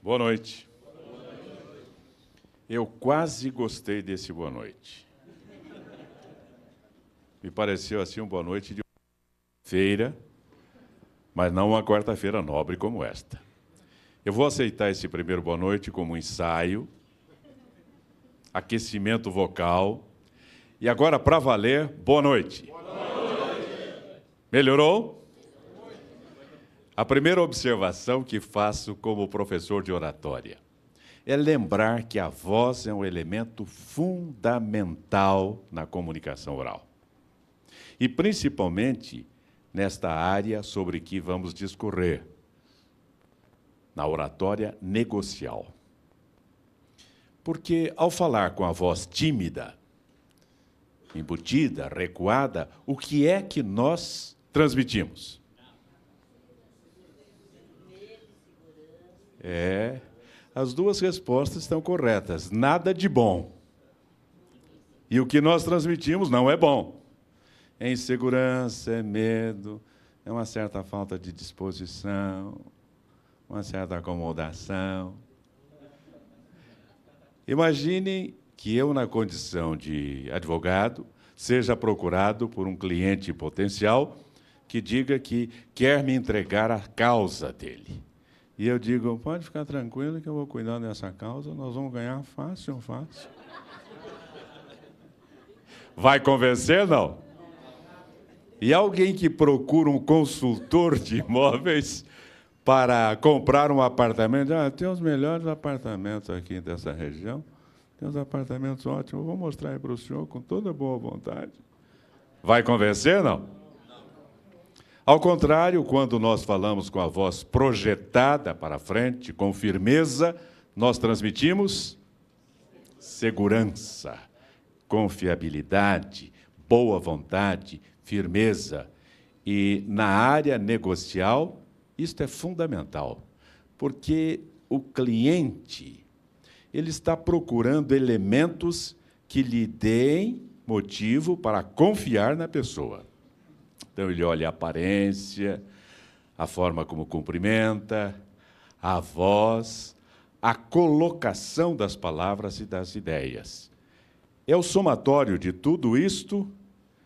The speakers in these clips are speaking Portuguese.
Boa noite. Eu quase gostei desse boa noite. Me pareceu assim um boa noite de feira, mas não uma quarta-feira nobre como esta. Eu vou aceitar esse primeiro boa noite como um ensaio, aquecimento vocal. E agora, para valer, boa noite. Boa noite. Melhorou? A primeira observação que faço como professor de oratória é lembrar que a voz é um elemento fundamental na comunicação oral. E principalmente nesta área sobre que vamos discorrer, na oratória negocial. Porque ao falar com a voz tímida, embutida, recuada, o que é que nós transmitimos? As duas respostas estão corretas. Nada de bom. E o que nós transmitimos não é bom. É insegurança, é medo, é uma certa falta de disposição, uma certa acomodação. Imaginem que eu, na condição de advogado, seja procurado por um cliente potencial que diga que quer me entregar a causa dele. E eu digo, pode ficar tranquilo que eu vou cuidar dessa causa, nós vamos ganhar fácil. Vai convencer, não? E alguém que procura um consultor de imóveis para comprar um apartamento, tem os melhores apartamentos aqui dessa região, tem uns apartamentos ótimos, eu vou mostrar aí para o senhor com toda boa vontade. Vai convencer, não? Ao contrário, quando nós falamos com a voz projetada para frente, com firmeza, nós transmitimos segurança, confiabilidade, boa vontade, firmeza. E na área negocial, isto é fundamental, porque o cliente ele está procurando elementos que lhe deem motivo para confiar na pessoa. Então, ele olha a aparência, a forma como cumprimenta, a voz, a colocação das palavras e das ideias. É o somatório de tudo isto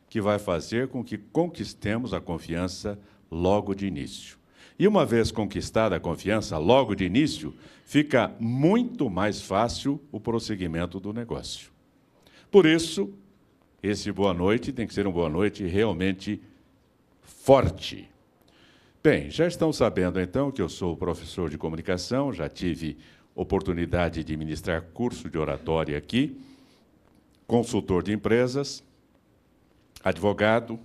que vai fazer com que conquistemos a confiança logo de início. E uma vez conquistada a confiança logo de início, fica muito mais fácil o prosseguimento do negócio. Por isso, esse boa noite tem que ser um boa noite realmente forte. Bem, já estão sabendo então que eu sou professor de comunicação, já tive oportunidade de ministrar curso de oratória aqui, consultor de empresas, advogado,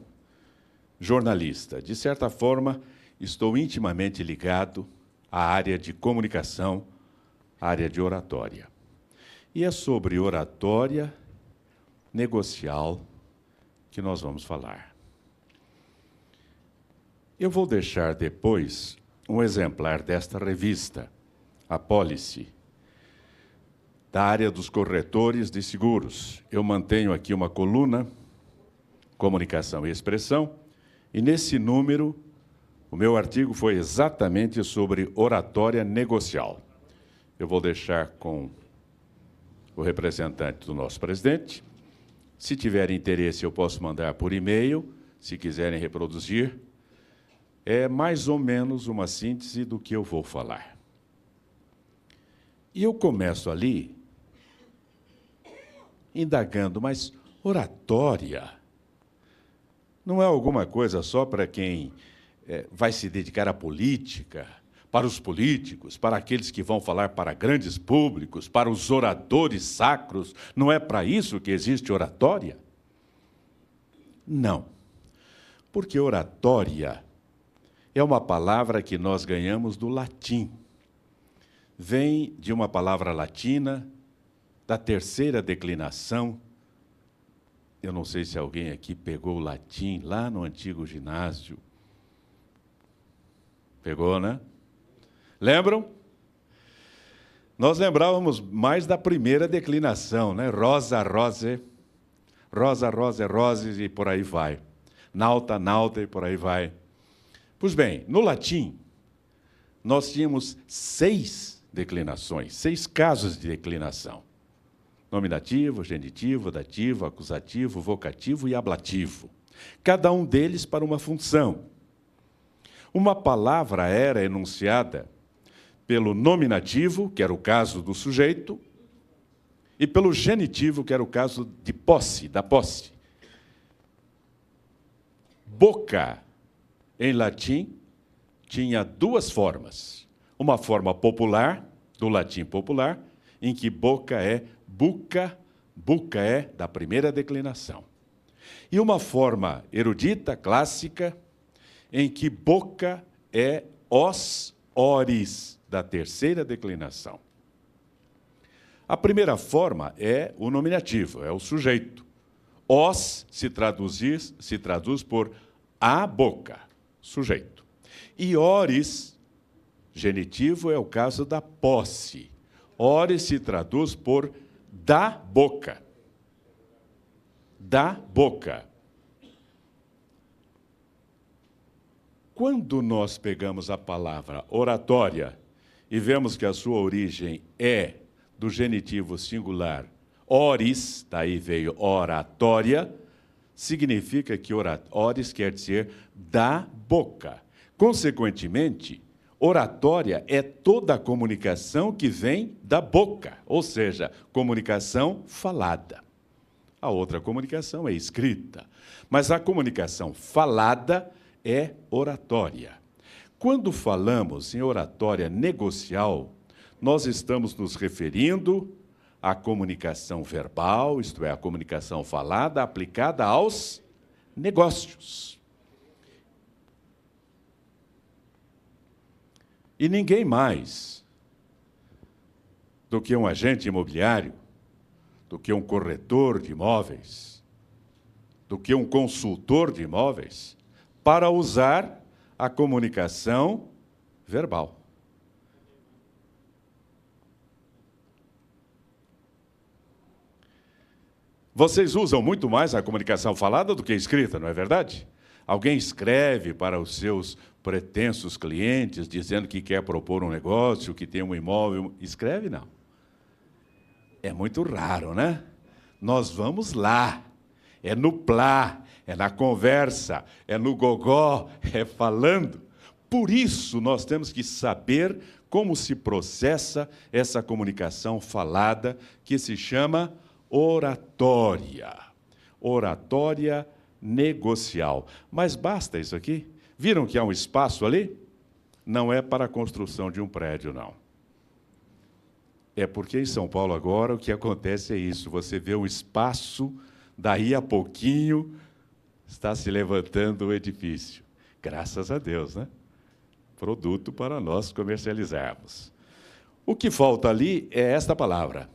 jornalista. De certa forma, estou intimamente ligado à área de comunicação, à área de oratória. E é sobre oratória negocial que nós vamos falar. Eu vou deixar depois um exemplar desta revista, a Policy, da área dos corretores de seguros. Eu mantenho aqui uma coluna, Comunicação e Expressão, e nesse número, o meu artigo foi exatamente sobre oratória negocial. Eu vou deixar com o representante do nosso presidente. Se tiver interesse, eu posso mandar por e-mail, se quiserem reproduzir. É mais ou menos uma síntese do que eu vou falar. E eu começo ali indagando, mas oratória não é alguma coisa só para quem vai se dedicar à política, para os políticos, para aqueles que vão falar para grandes públicos, para os oradores sacros? Não é para isso que existe oratória? Não, porque oratória é uma palavra que nós ganhamos do latim. Vem de uma palavra latina, da terceira declinação. Eu não sei se alguém aqui pegou o latim lá no antigo ginásio. Pegou, né? Lembram? Nós lembrávamos mais da primeira declinação, né? Rosa, rose, rosa, rose, roses e por aí vai. Nauta, nauta e por aí vai. Pois bem, no latim, nós tínhamos 6 declinações, 6 casos de declinação. Nominativo, genitivo, dativo, acusativo, vocativo e ablativo. Cada um deles para uma função. Uma palavra era enunciada pelo nominativo, que era o caso do sujeito, e pelo genitivo, que era o caso de posse, da posse. Boca, em latim, tinha 2 formas. Uma forma popular, do latim popular, em que boca é buca, buca é da primeira declinação. E uma forma erudita, clássica, em que boca é os, ores, da terceira declinação. A primeira forma é o nominativo, é o sujeito. Os se traduz por a boca, sujeito. E ores, genitivo, é o caso da posse. Ores se traduz por da boca. Da boca. Quando nós pegamos a palavra oratória e vemos que a sua origem é do genitivo singular oris, daí veio oratória, significa que oris quer dizer da boca. Consequentemente, oratória é toda a comunicação que vem da boca, ou seja, comunicação falada. A outra comunicação é escrita, mas a comunicação falada é oratória. Quando falamos em oratória negocial, nós estamos nos referindo à comunicação verbal, isto é, a comunicação falada aplicada aos negócios. E ninguém mais do que um agente imobiliário, do que um corretor de imóveis, do que um consultor de imóveis, para usar a comunicação verbal. Vocês usam muito mais a comunicação falada do que a escrita, não é verdade? Alguém escreve para os seus pretensos clientes, dizendo que quer propor um negócio, que tem um imóvel. Escreve, não. É muito raro, né? Nós vamos lá. É no plá, é na conversa, é no gogó, é falando. Por isso, nós temos que saber como se processa essa comunicação falada, que se chama oratória. Oratória negocial. Mas basta isso aqui? Viram que há um espaço ali? Não é para a construção de um prédio, não. É porque em São Paulo agora o que acontece é isso. Você vê um espaço, daí a pouquinho está se levantando o edifício. Graças a Deus, né? Produto para nós comercializarmos. O que falta ali é esta palavra.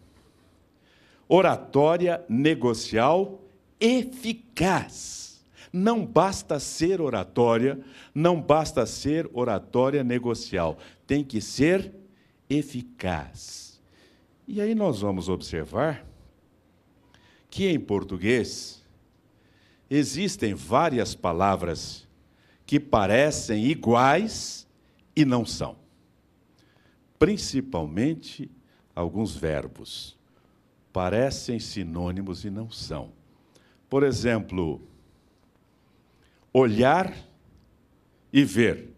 Oratória negocial eficaz. Não basta ser oratória, não basta ser oratória negocial. Tem que ser eficaz. E aí nós vamos observar que em português existem várias palavras que parecem iguais e não são. Principalmente alguns verbos. Parecem sinônimos e não são. Por exemplo, olhar e ver.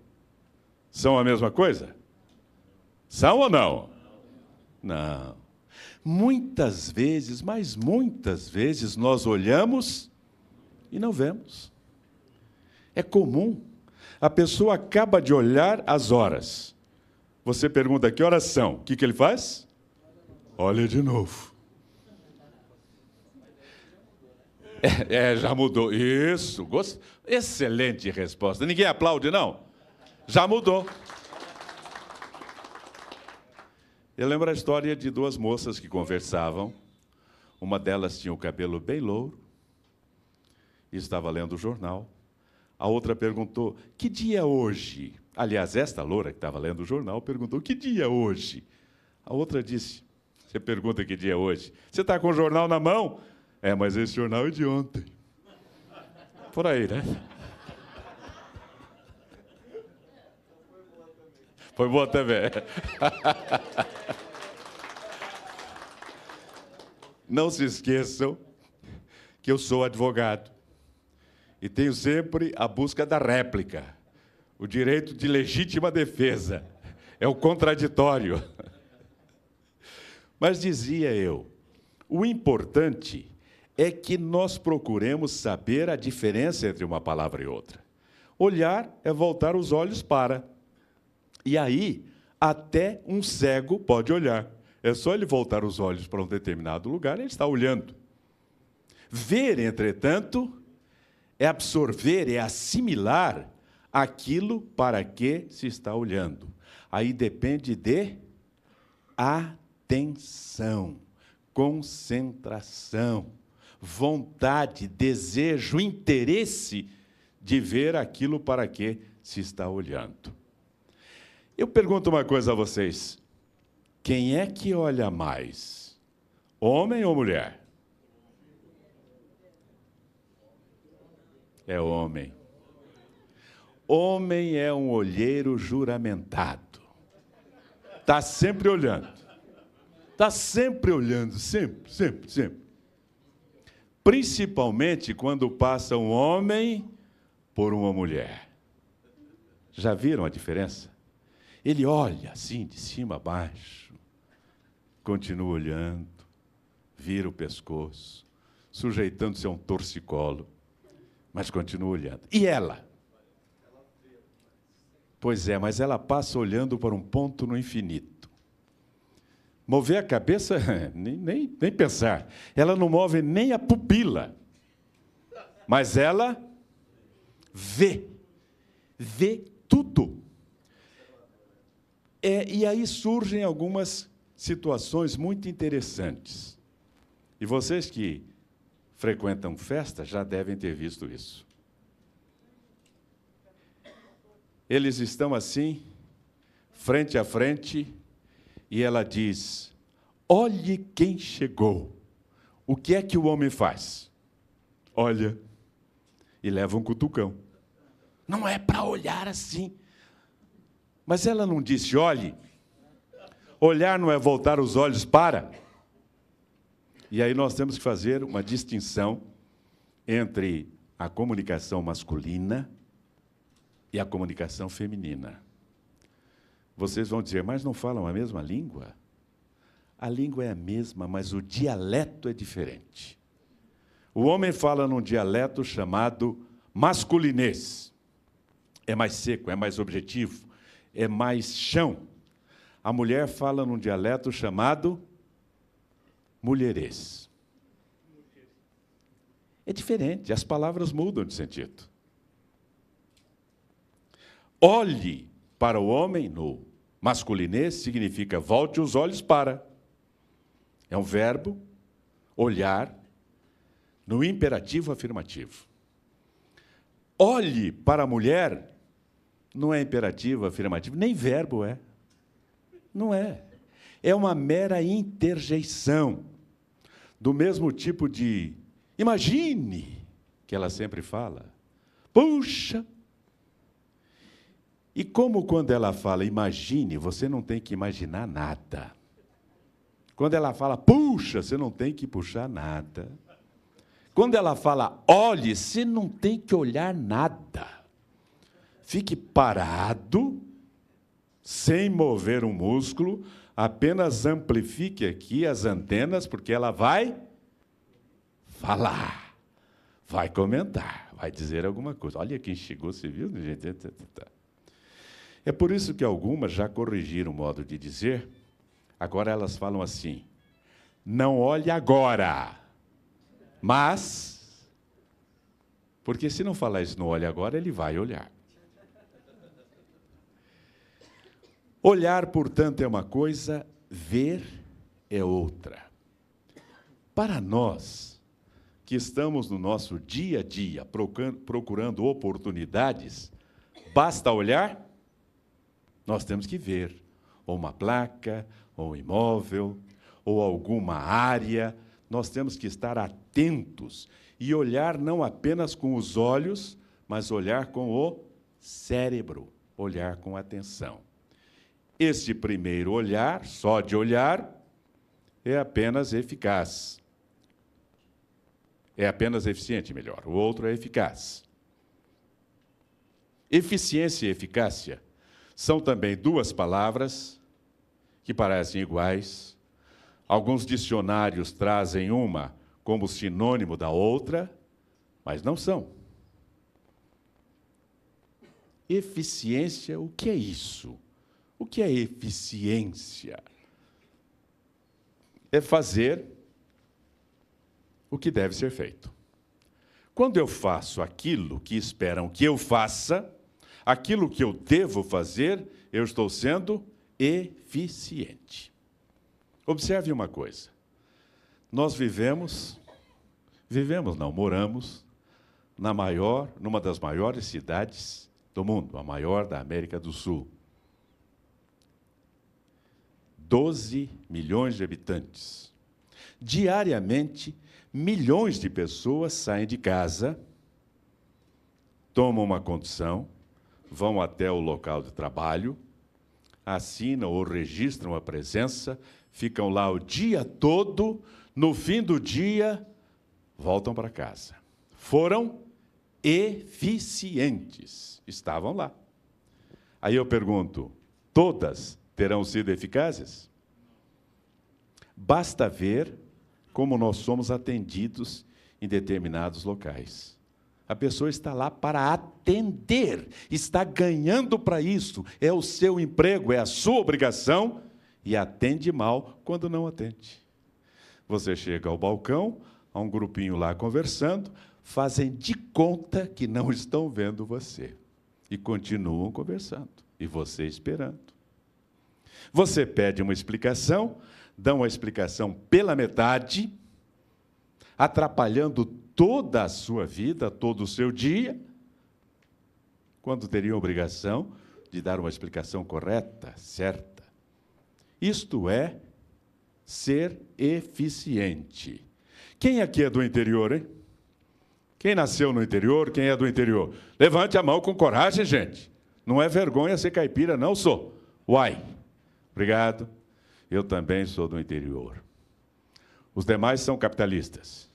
São a mesma coisa? São ou não? Não. Muitas vezes, mas muitas vezes, nós olhamos e não vemos. É comum. A pessoa acaba de olhar as horas. Você pergunta que horas são. O que ele faz? Olha de novo. Já mudou. Isso. Excelente resposta. Ninguém aplaude, não? Já mudou. Eu lembro a história de 2 moças que conversavam. Uma delas tinha o cabelo bem louro e estava lendo o jornal. A outra perguntou, que dia é hoje? Aliás, esta loura que estava lendo o jornal perguntou, que dia é hoje? A outra disse, você pergunta que dia é hoje? Você está com o jornal na mão? É, mas esse jornal é de ontem. Por aí, né? Foi boa também. Não se esqueçam que eu sou advogado e tenho sempre a busca da réplica, o direito de legítima defesa, é o contraditório. Mas dizia eu, o importante é que nós procuremos saber a diferença entre uma palavra e outra. Olhar é voltar os olhos para. E aí, até um cego pode olhar. É só ele voltar os olhos para um determinado lugar, ele está olhando. Ver, entretanto, é absorver, é assimilar aquilo para que se está olhando. Aí depende de atenção, concentração, vontade, desejo, interesse de ver aquilo para que se está olhando. Eu pergunto uma coisa a vocês. Quem é que olha mais? Homem ou mulher? É homem. Homem é um olheiro juramentado. Está sempre olhando. Está sempre olhando, sempre, sempre, sempre. Principalmente quando passa um homem por uma mulher. Já viram a diferença? Ele olha assim, de cima a baixo, continua olhando, vira o pescoço, sujeitando-se a um torcicolo, mas continua olhando. E ela? Pois é, mas ela passa olhando para um ponto no infinito. Mover a cabeça, nem pensar. Ela não move nem a pupila, mas ela vê tudo. E aí surgem algumas situações muito interessantes. E vocês que frequentam festa já devem ter visto isso. Eles estão assim, frente a frente, e ela diz, olhe quem chegou. O que é que o homem faz? Olha, e leva um cutucão. Não é para olhar assim. Mas ela não disse, olhe. Olhar não é voltar os olhos para. E aí nós temos que fazer uma distinção entre a comunicação masculina e a comunicação feminina. Vocês vão dizer, mas não falam a mesma língua? A língua é a mesma, mas o dialeto é diferente. O homem fala num dialeto chamado masculinês. É mais seco, é mais objetivo, é mais chão. A mulher fala num dialeto chamado mulherês. É diferente, as palavras mudam de sentido. Olhe para o homem no masculinês significa volte os olhos para. É um verbo, olhar, no imperativo afirmativo. Olhe para a mulher, não é imperativo afirmativo, nem verbo é. Não é. É uma mera interjeição, do mesmo tipo de imagine, que ela sempre fala. Puxa! E como quando ela fala imagine, você não tem que imaginar nada. Quando ela fala puxa, você não tem que puxar nada. Quando ela fala olhe, você não tem que olhar nada. Fique parado, sem mover um músculo, apenas amplifique aqui as antenas, porque ela vai falar, vai comentar, vai dizer alguma coisa. Olha quem chegou, você viu? É por isso que algumas já corrigiram o modo de dizer. Agora elas falam assim, não olhe agora, mas... Porque se não falar isso, não olhe agora, ele vai olhar. Olhar, portanto, é uma coisa, ver é outra. Para nós, que estamos no nosso dia a dia, procurando oportunidades, basta olhar? Nós temos que ver, ou uma placa, ou um imóvel, ou alguma área, nós temos que estar atentos e olhar não apenas com os olhos, mas olhar com o cérebro, olhar com atenção. Este primeiro olhar, só de olhar, é apenas eficaz. É apenas eficiente, melhor. O outro é eficaz. Eficiência e eficácia são também duas palavras que parecem iguais. Alguns dicionários trazem uma como sinônimo da outra, mas não são. Eficiência, o que é isso? O que é eficiência? É fazer o que deve ser feito. Quando eu faço aquilo que esperam que eu faça, aquilo que eu devo fazer, eu estou sendo eficiente. Observe uma coisa. Nós moramos numa das maiores cidades do mundo, a maior da América do Sul. 12 milhões de habitantes. Diariamente, milhões de pessoas saem de casa, tomam uma condução, vão até o local de trabalho, assinam ou registram a presença, ficam lá o dia todo, no fim do dia, voltam para casa. Foram eficientes, estavam lá. Aí eu pergunto, todas terão sido eficazes? Basta ver como nós somos atendidos em determinados locais. A pessoa está lá para atender, está ganhando para isso, é o seu emprego, é a sua obrigação, e atende mal quando não atende. Você chega ao balcão, há um grupinho lá conversando, fazem de conta que não estão vendo você, e continuam conversando, e você esperando. Você pede uma explicação, dão a explicação pela metade, atrapalhando toda a sua vida, todo o seu dia, quando teriam a obrigação de dar uma explicação correta, certa. Isto é ser eficiente. Quem aqui é do interior, hein? Quem nasceu no interior, quem é do interior? Levante a mão com coragem, gente. Não é vergonha ser caipira, não sou. Uai. Obrigado. Eu também sou do interior. Os demais são capitalistas.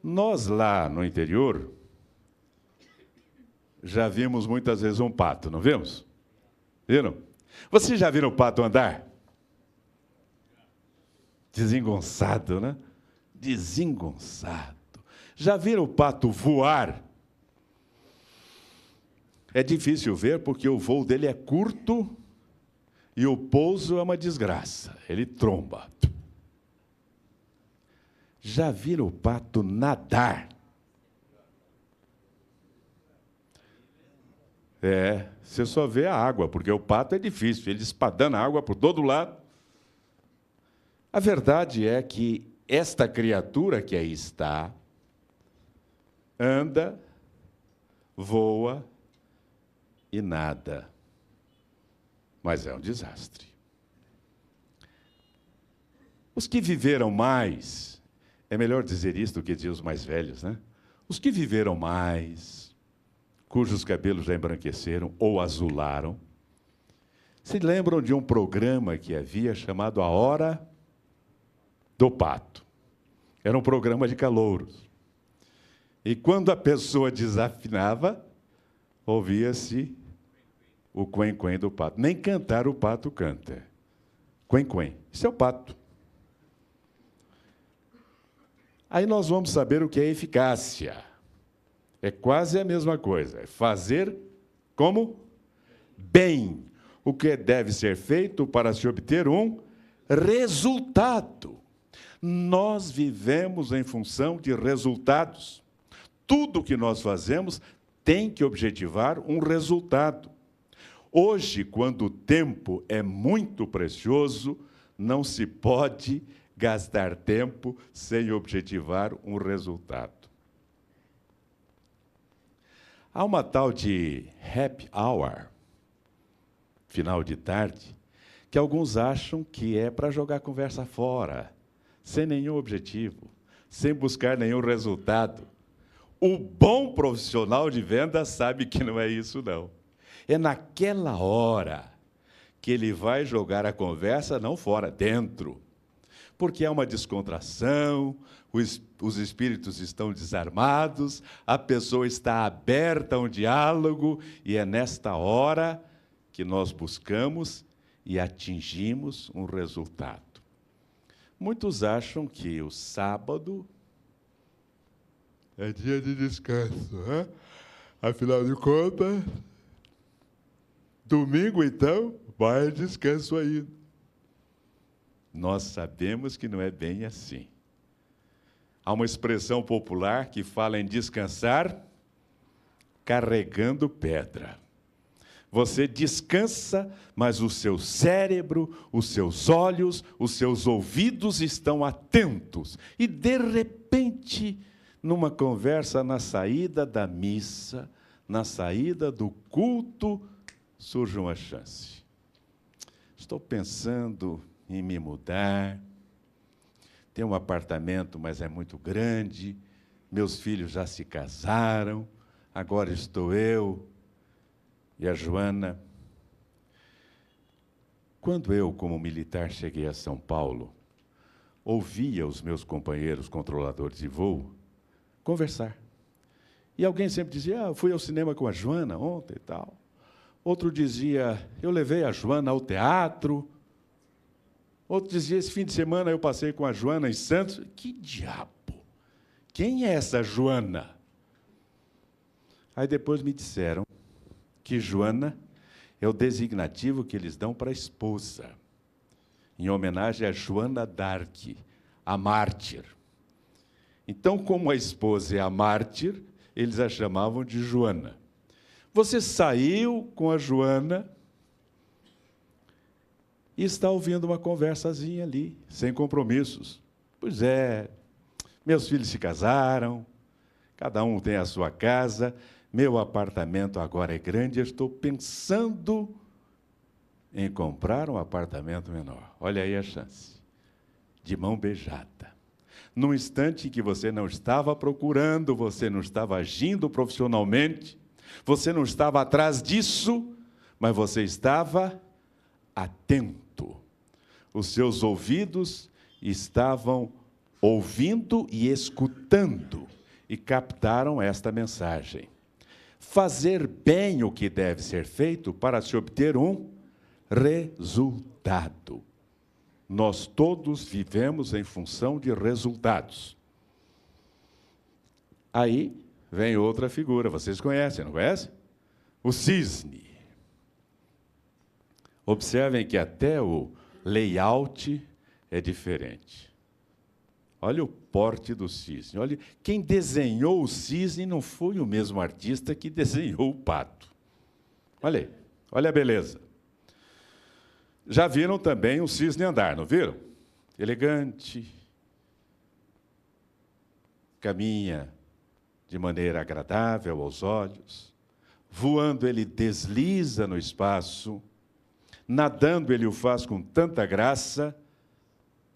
Nós lá no interior já vimos muitas vezes um pato, não vimos? Viram? Vocês já viram o pato andar? Desengonçado, né? Desengonçado. Já viram o pato voar? É difícil ver porque o voo dele é curto e o pouso é uma desgraça. Ele tromba. Já viram o pato nadar? Você só vê a água, porque o pato é difícil, ele espadana a água por todo lado. A verdade é que esta criatura que aí está, anda, voa e nada. Mas é um desastre. Os que viveram mais, é melhor dizer isso do que dizer os mais velhos, né? Os que viveram mais, cujos cabelos já embranqueceram ou azularam, se lembram de um programa que havia chamado A Hora do Pato. Era um programa de calouros. E quando a pessoa desafinava, ouvia-se o quen-quen do pato. Nem cantar o pato canta. Quen-quen. Isso é o pato. Aí nós vamos saber o que é eficácia. É quase a mesma coisa. É fazer como? Bem. O que deve ser feito para se obter um resultado. Nós vivemos em função de resultados. Tudo que nós fazemos tem que objetivar um resultado. Hoje, quando o tempo é muito precioso, não se pode gastar tempo sem objetivar um resultado. Há uma tal de happy hour, final de tarde, que alguns acham que é para jogar a conversa fora, sem nenhum objetivo, sem buscar nenhum resultado. O bom profissional de venda sabe que não é isso, não. É naquela hora que ele vai jogar a conversa não fora, dentro. Porque é uma descontração, os espíritos estão desarmados, a pessoa está aberta a um diálogo, e é nesta hora que nós buscamos e atingimos um resultado. Muitos acham que o sábado é dia de descanso, né? Afinal de contas, domingo, então, vai descanso ainda. Nós sabemos que não é bem assim. Há uma expressão popular que fala em descansar carregando pedra. Você descansa, mas o seu cérebro, os seus olhos, os seus ouvidos estão atentos. E, de repente, numa conversa na saída da missa, na saída do culto, surge uma chance. Estou pensando em me mudar. Tenho um apartamento, mas é muito grande. Meus filhos já se casaram. Agora estou eu e a Joana. Quando eu, como militar, cheguei a São Paulo, ouvia os meus companheiros controladores de voo conversar. E alguém sempre dizia, eu fui ao cinema com a Joana ontem e tal. Outro dizia, eu levei a Joana ao teatro. Outro dizia, esse fim de semana eu passei com a Joana em Santos. Que diabo? Quem é essa Joana? Aí depois me disseram que Joana é o designativo que eles dão para a esposa, em homenagem a Joana d'Arc, a mártir. Então, como a esposa é a mártir, eles a chamavam de Joana. Você saiu com a Joana e está ouvindo uma conversazinha ali, sem compromissos. Pois é, meus filhos se casaram, cada um tem a sua casa, meu apartamento agora é grande, eu estou pensando em comprar um apartamento menor. Olha aí a chance, de mão beijada. Num instante em que você não estava procurando, você não estava agindo profissionalmente, você não estava atrás disso, mas você estava atento. Os seus ouvidos estavam ouvindo e escutando e captaram esta mensagem. Fazer bem o que deve ser feito para se obter um resultado. Nós todos vivemos em função de resultados. Aí vem outra figura, vocês conhecem, não conhecem? O cisne. Observem que até o layout é diferente. Olha o porte do cisne. Olha, quem desenhou o cisne não foi o mesmo artista que desenhou o pato. Olha aí, olha a beleza. Já viram também o cisne andar, não viram? Elegante, caminha de maneira agradável aos olhos, voando ele desliza no espaço, nadando ele o faz com tanta graça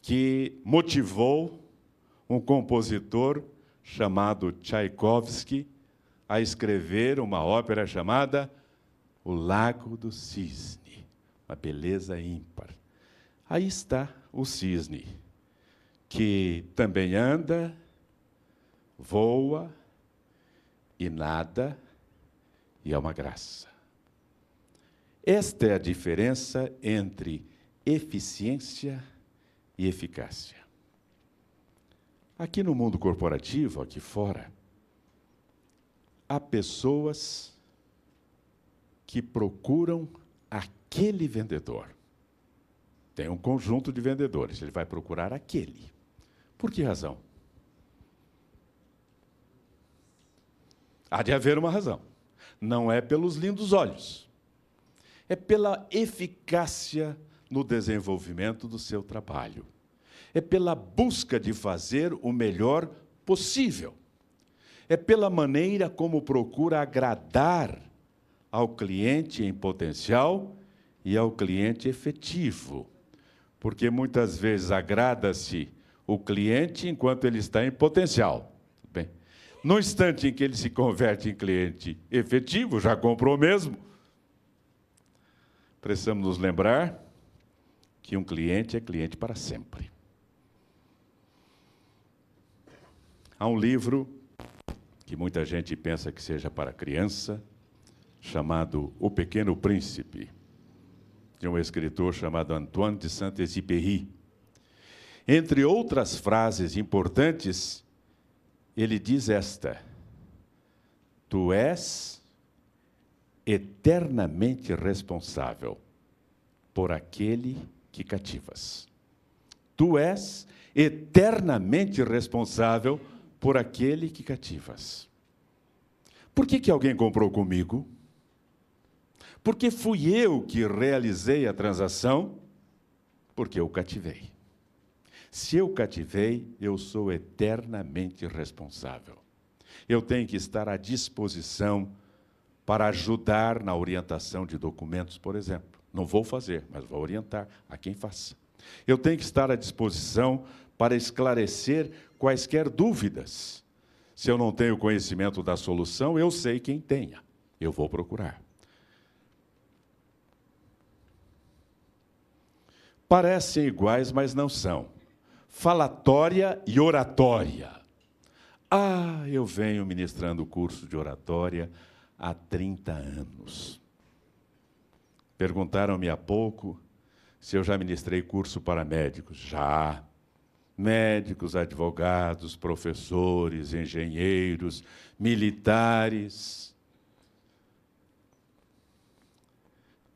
que motivou um compositor chamado Tchaikovsky a escrever uma ópera chamada O Lago do Cisne, uma beleza ímpar. Aí está o cisne, que também anda, voa e nada, e é uma graça. Esta é a diferença entre eficiência e eficácia. Aqui no mundo corporativo, aqui fora, há pessoas que procuram aquele vendedor. Tem um conjunto de vendedores, ele vai procurar aquele. Por que razão? Há de haver uma razão. Não é pelos lindos olhos. É pela eficácia no desenvolvimento do seu trabalho. É pela busca de fazer o melhor possível. É pela maneira como procura agradar ao cliente em potencial e ao cliente efetivo. Porque muitas vezes agrada-se o cliente enquanto ele está em potencial. Bem, no instante em que ele se converte em cliente efetivo, já comprou mesmo, precisamos nos lembrar que um cliente é cliente para sempre. Há um livro que muita gente pensa que seja para criança, chamado O Pequeno Príncipe, de um escritor chamado Antoine de Saint-Exupéry. Entre outras frases importantes, ele diz esta: tu és eternamente responsável por aquele que cativas. Tu és eternamente responsável por aquele que cativas. Por que alguém comprou comigo? Porque fui eu que realizei a transação, porque eu cativei. Se eu cativei, eu sou eternamente responsável. Eu tenho que estar à disposição para ajudar na orientação de documentos, por exemplo. Não vou fazer, mas vou orientar a quem faça. Eu tenho que estar à disposição para esclarecer quaisquer dúvidas. Se eu não tenho conhecimento da solução, eu sei quem tenha. Eu vou procurar. Parecem iguais, mas não são. Falatória e oratória. Eu venho ministrando curso de oratória há 30 anos. Perguntaram-me há pouco se eu já ministrei curso para médicos. Já. Médicos, advogados, professores, engenheiros, militares.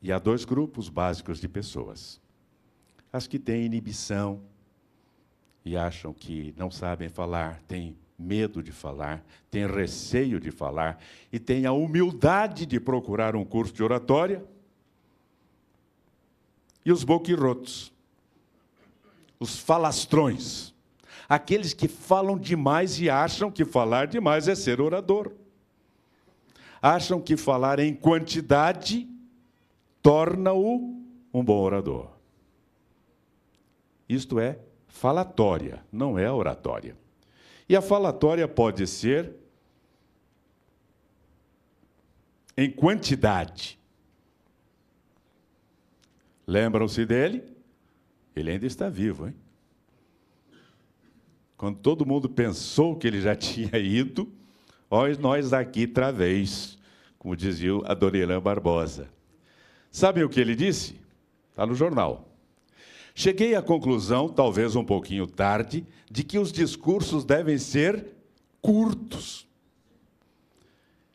E há dois grupos básicos de pessoas. As que têm inibição e acham que não sabem falar, têm medo de falar, têm receio de falar e têm a humildade de procurar um curso de oratória. E os boquirrotos, os falastrões, aqueles que falam demais e acham que falar demais é ser orador. Acham que falar em quantidade torna-o um bom orador. Isto é falatória, não é oratória. E a falatória pode ser em quantidade. Lembram-se dele? Ele ainda está vivo, hein? Quando todo mundo pensou que ele já tinha ido, olha nós aqui outra vez, como dizia a Dona Irã Barbosa. Sabem o que ele disse? Está no jornal. Cheguei à conclusão, talvez um pouquinho tarde, de que os discursos devem ser curtos.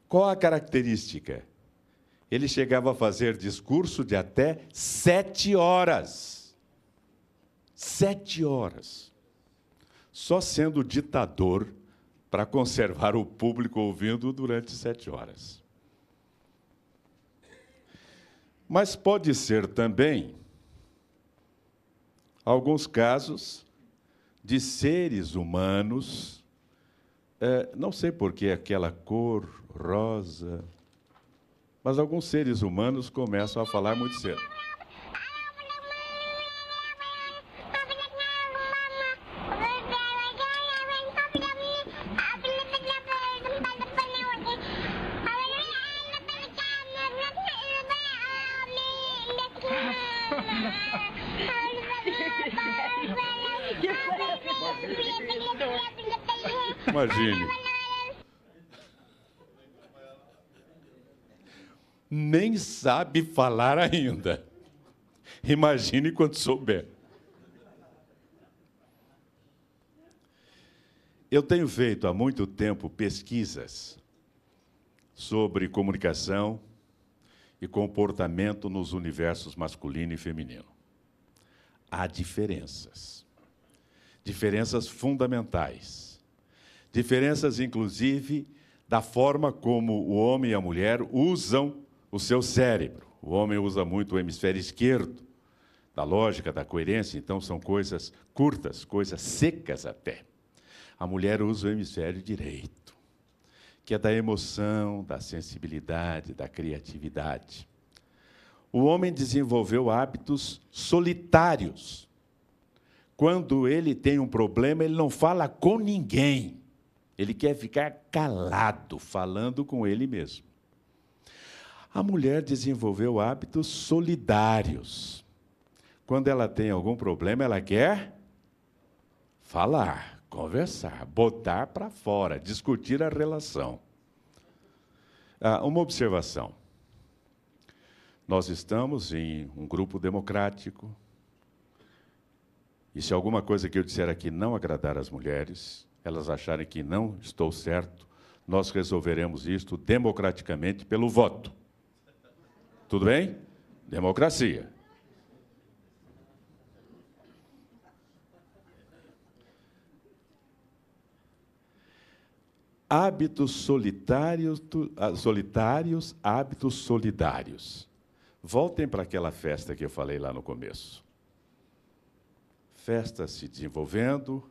Qual a característica? Ele chegava a fazer discurso de até 7 horas. 7 horas. Só sendo ditador para conservar o público ouvindo durante 7 horas. Mas pode ser também alguns casos de seres humanos, não sei por que aquela cor rosa, mas alguns seres humanos começam a falar muito cedo. Imagine. Nem sabe falar ainda. Imagine quando souber. Eu tenho feito há muito tempo pesquisas sobre comunicação e comportamento nos universos masculino e feminino. Há diferenças. Diferenças fundamentais. Diferenças, inclusive, da forma como o homem e a mulher usam o seu cérebro. O homem usa muito o hemisfério esquerdo, da lógica, da coerência, então são coisas curtas, coisas secas até. A mulher usa o hemisfério direito, que é da emoção, da sensibilidade, da criatividade. O homem desenvolveu hábitos solitários. Quando ele tem um problema, ele não fala com ninguém. Ele quer ficar calado, falando com ele mesmo. A mulher desenvolveu hábitos solidários. Quando ela tem algum problema, ela quer falar, conversar, botar para fora, discutir a relação. Uma observação. Nós estamos em um grupo democrático, e se alguma coisa que eu disser aqui não agradar às mulheres, elas acharem que não estou certo, nós resolveremos isto democraticamente pelo voto. Tudo bem? Democracia. Hábitos solitários, hábitos solidários. Voltem para aquela festa que eu falei lá no começo. Festa se desenvolvendo,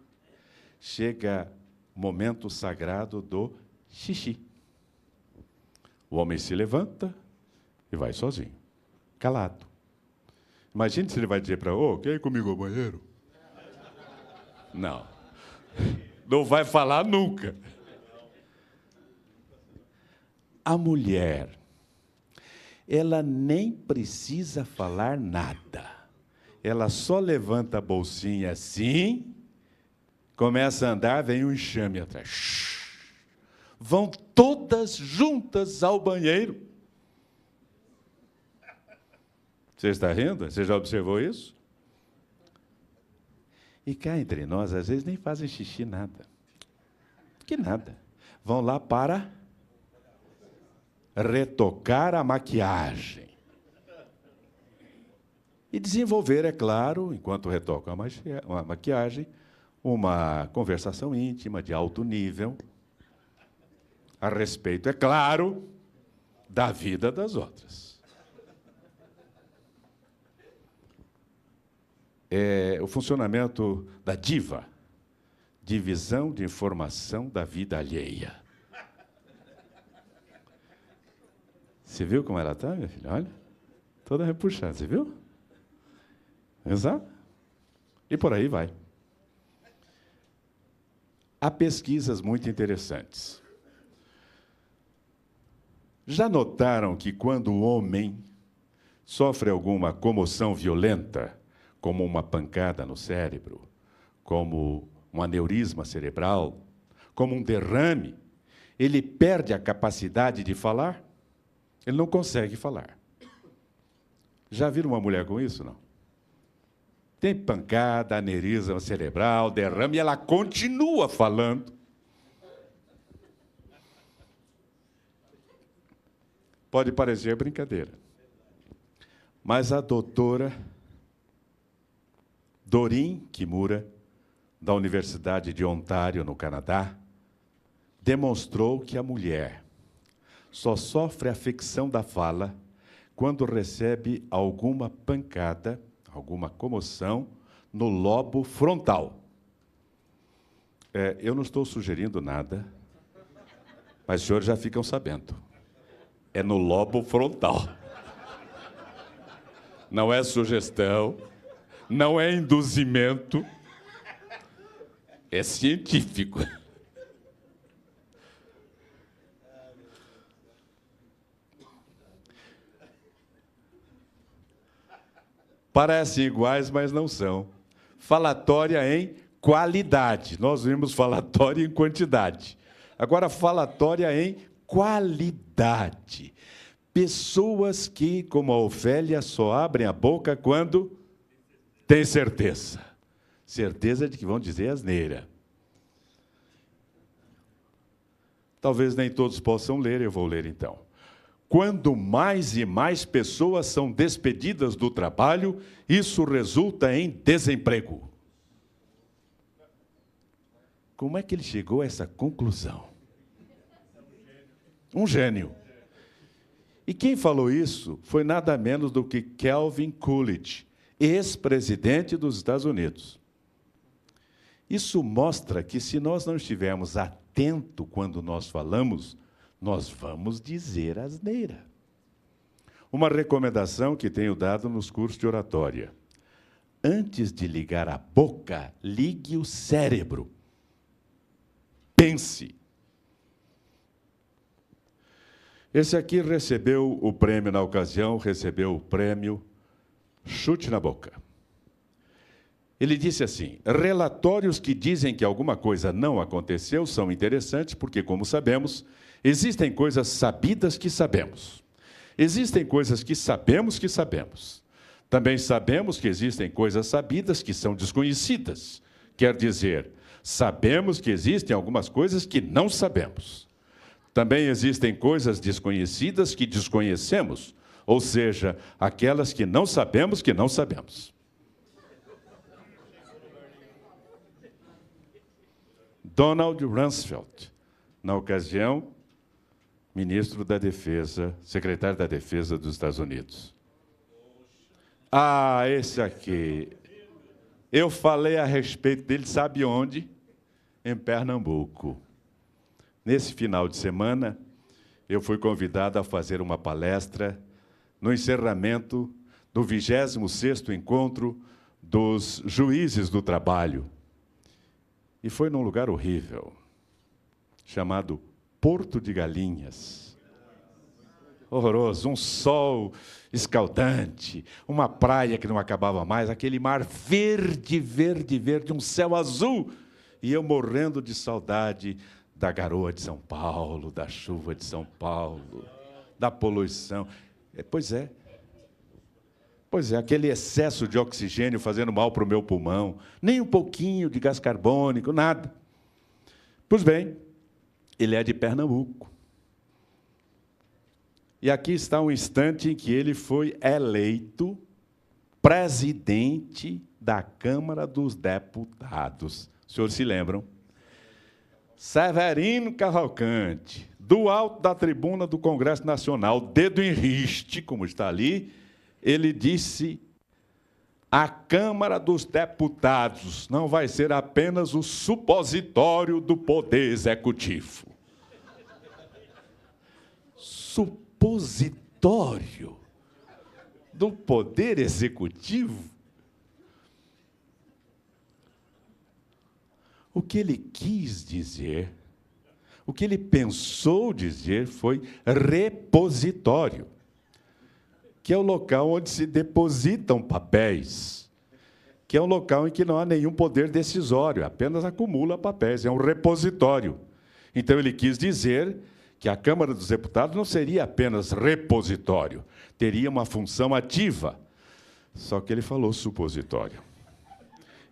chega o momento sagrado do xixi. O homem se levanta e vai sozinho, calado. Imagine se ele vai dizer para quer ir comigo ao banheiro? Não. Não vai falar nunca. A mulher, ela nem precisa falar nada. Ela só levanta a bolsinha assim, começa a andar, vem um enxame atrás. Vão todas juntas ao banheiro. Você está rindo? Você já observou isso? E cá entre nós, às vezes nem fazem xixi nada. Que nada. Vão lá para retocar a maquiagem. E desenvolver, é claro, enquanto retocam a maquiagem, uma conversação íntima, de alto nível, a respeito, é claro, da vida das outras. O funcionamento da diva, divisão de informação da vida alheia. Você viu como ela está, minha filha? Olha, toda repuxada, você viu? Exato. E por aí vai. Há pesquisas muito interessantes. Já notaram que quando o homem sofre alguma comoção violenta, como uma pancada no cérebro, como um aneurisma cerebral, como um derrame, ele perde a capacidade de falar? Ele não consegue falar. Já viram uma mulher com isso, não? Tem pancada, aneurisma cerebral, derrame, e ela continua falando. Pode parecer brincadeira. Mas a doutora Doreen Kimura, da Universidade de Ontário, no Canadá, demonstrou que a mulher só sofre afecção da fala quando recebe alguma pancada, alguma comoção no lobo frontal. Eu não estou sugerindo nada, mas os senhores já ficam sabendo. É no lobo frontal. Não é sugestão, não é induzimento, é científico. Parecem iguais, mas não são. Falatória em qualidade. Nós vimos falatória em quantidade. Agora, falatória em qualidade. Pessoas que, como a Ofélia, só abrem a boca quando têm certeza. Certeza de que vão dizer asneira. Talvez nem todos possam ler, eu vou ler então. Quando mais e mais pessoas são despedidas do trabalho, isso resulta em desemprego. Como é que ele chegou a essa conclusão? Um gênio. E quem falou isso foi nada menos do que Calvin Coolidge, ex-presidente dos Estados Unidos. Isso mostra que, se nós não estivermos atentos quando nós falamos, nós vamos dizer asneira. Uma recomendação que tenho dado nos cursos de oratória. Antes de ligar a boca, ligue o cérebro. Pense. Esse aqui recebeu o prêmio na ocasião, recebeu o prêmio Chute na Boca. Ele disse assim: relatórios que dizem que alguma coisa não aconteceu são interessantes porque, como sabemos, existem coisas sabidas que sabemos. Existem coisas que sabemos que sabemos. Também sabemos que existem coisas sabidas que são desconhecidas. Quer dizer, sabemos que existem algumas coisas que não sabemos. Também existem coisas desconhecidas que desconhecemos, ou seja, aquelas que não sabemos que não sabemos. Donald Rumsfeld, na ocasião, ministro da Defesa, secretário da Defesa dos Estados Unidos. Ah, esse aqui. Eu falei a respeito dele, sabe onde? Em Pernambuco. Nesse final de semana, eu fui convidado a fazer uma palestra no encerramento do 26º Encontro dos Juízes do Trabalho. E foi num lugar horrível, chamado Porto de Galinhas. Horroroso, um sol escaldante, uma praia que não acabava mais, aquele mar verde, verde, verde, um céu azul. E eu morrendo de saudade da garoa de São Paulo, da chuva de São Paulo, da poluição. Pois é, aquele excesso de oxigênio fazendo mal para o meu pulmão, nem um pouquinho de gás carbônico, nada. Pois bem, ele é de Pernambuco. E aqui está um instante em que ele foi eleito presidente da Câmara dos Deputados. Os senhores se lembram? Severino Cavalcante, do alto da tribuna do Congresso Nacional, dedo em riste, como está ali, ele disse: a Câmara dos Deputados não vai ser apenas o supositório do Poder Executivo. Supositório do Poder Executivo? O que ele quis dizer, o que ele pensou dizer foi repositório, que é o local onde se depositam papéis, que é um local em que não há nenhum poder decisório, apenas acumula papéis, é um repositório. Então, ele quis dizer que a Câmara dos Deputados não seria apenas repositório, teria uma função ativa. Só que ele falou supositório.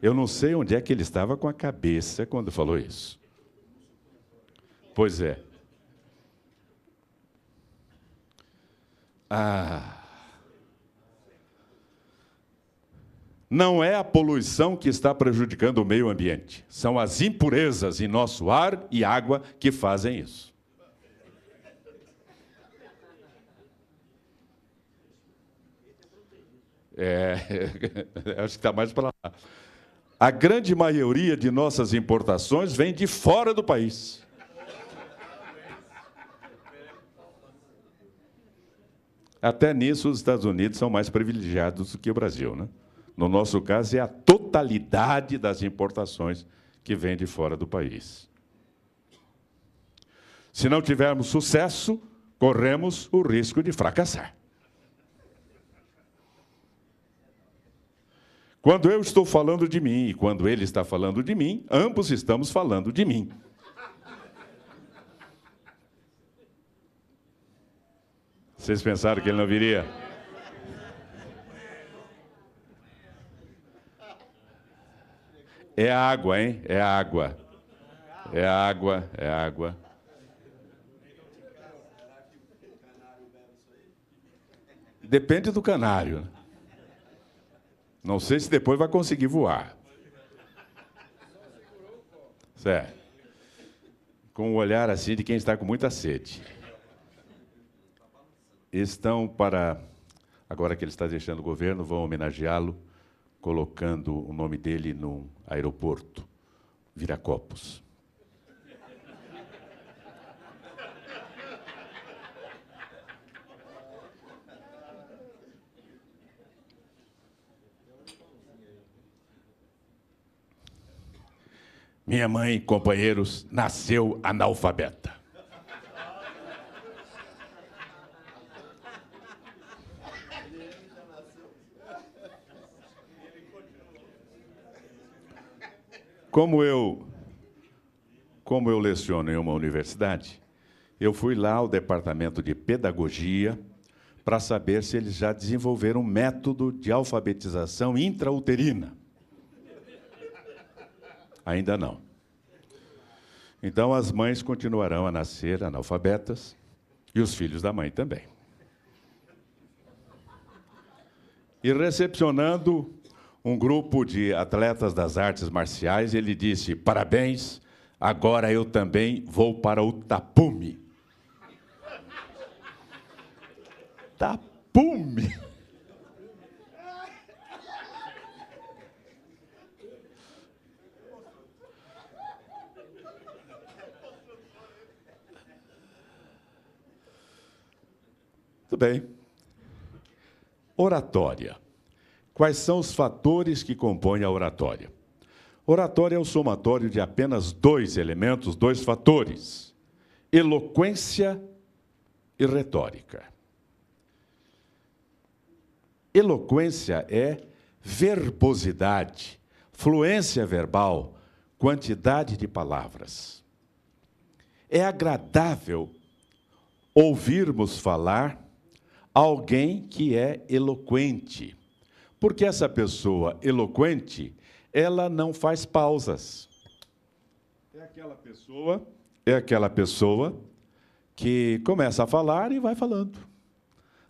Eu não sei onde é que ele estava com a cabeça quando falou isso. Pois é. Não é a poluição que está prejudicando o meio ambiente. São as impurezas em nosso ar e água que fazem isso. Acho que está mais para lá. A grande maioria de nossas importações vem de fora do país. Até nisso, os Estados Unidos são mais privilegiados do que o Brasil, né? No nosso caso, é a totalidade das importações que vem de fora do país. Se não tivermos sucesso, corremos o risco de fracassar. Quando eu estou falando de mim e quando ele está falando de mim, ambos estamos falando de mim. Vocês pensaram que ele não viria? É água, hein? É água. É água, é água. Depende do canário. Não sei se depois vai conseguir voar. Certo. Com o olhar assim de quem está com muita sede. Agora que ele está deixando o governo, vão homenageá-lo, colocando o nome dele no aeroporto, Viracopos. Minha mãe, companheiros, nasceu analfabeta. Como eu leciono em uma universidade, eu fui lá ao departamento de pedagogia para saber se eles já desenvolveram um método de alfabetização intrauterina. Ainda não. Então, as mães continuarão a nascer analfabetas e os filhos da mãe também. E recepcionando um grupo de atletas das artes marciais, ele disse: parabéns, agora eu também vou para o tapume. Tapume? Tudo bem. Oratória. Quais são os fatores que compõem a oratória? Oratória é o somatório de apenas dois elementos, dois fatores: eloquência e retórica. Eloquência é verbosidade, fluência verbal, quantidade de palavras. É agradável ouvirmos falar alguém que é eloquente, porque essa pessoa eloquente, ela não faz pausas. É aquela pessoa que começa a falar e vai falando.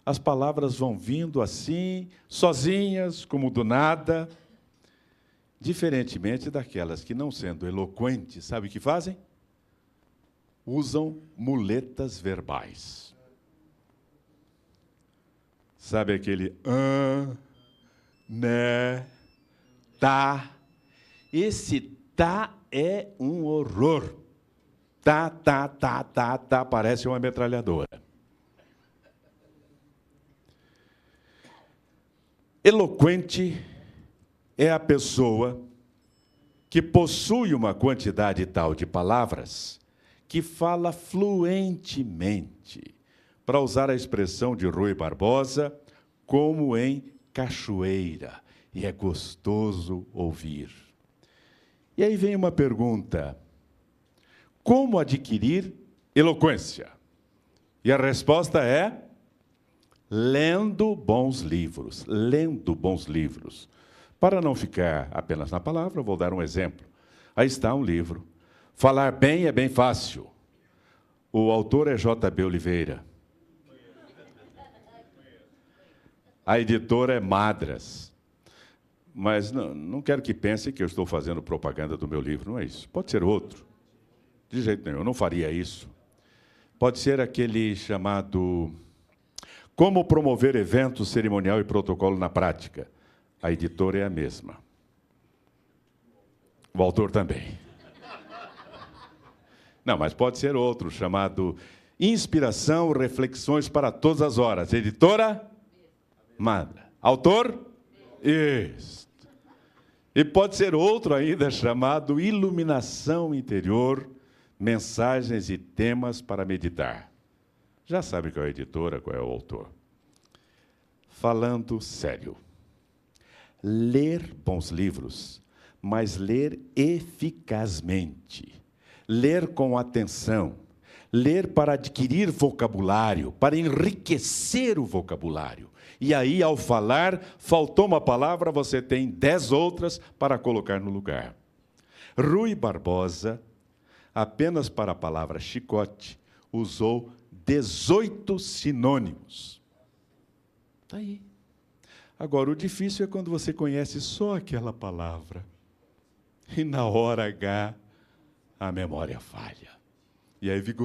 As palavras vão vindo assim, sozinhas, como do nada, diferentemente daquelas que, não sendo eloquentes, sabe o que fazem? Usam muletas verbais. Sabe aquele né, tá? Esse tá é um horror. Tá, parece uma metralhadora. Eloquente é a pessoa que possui uma quantidade tal de palavras que fala fluentemente, para usar a expressão de Rui Barbosa, como em cachoeira, e é gostoso ouvir. E aí vem uma pergunta: como adquirir eloquência? E a resposta é: lendo bons livros, lendo bons livros. Para não ficar apenas na palavra, vou dar um exemplo. Aí está um livro. Falar bem é bem fácil. O autor é J.B. Oliveira. A editora é Madras. Mas não quero que pensem que eu estou fazendo propaganda do meu livro, não é isso. Pode ser outro. De jeito nenhum, eu não faria isso. Pode ser aquele chamado Como Promover Eventos, Cerimonial e Protocolo na Prática. A editora é a mesma. O autor também. Não, mas pode ser outro, chamado Inspiração, Reflexões para Todas as Horas. Editora? Madra. Autor? Isso. E pode ser outro ainda, chamado Iluminação Interior, Mensagens e Temas para Meditar. Já sabe qual é a editora, qual é o autor. Falando sério. Ler bons livros, mas ler eficazmente. Ler com atenção. Ler para adquirir vocabulário, para enriquecer o vocabulário. E aí, ao falar, faltou uma palavra, você tem 10 outras para colocar no lugar. Rui Barbosa, apenas para a palavra chicote, usou 18 sinônimos. Está aí. Agora, o difícil é quando você conhece só aquela palavra. E na hora H, a memória falha. E aí fica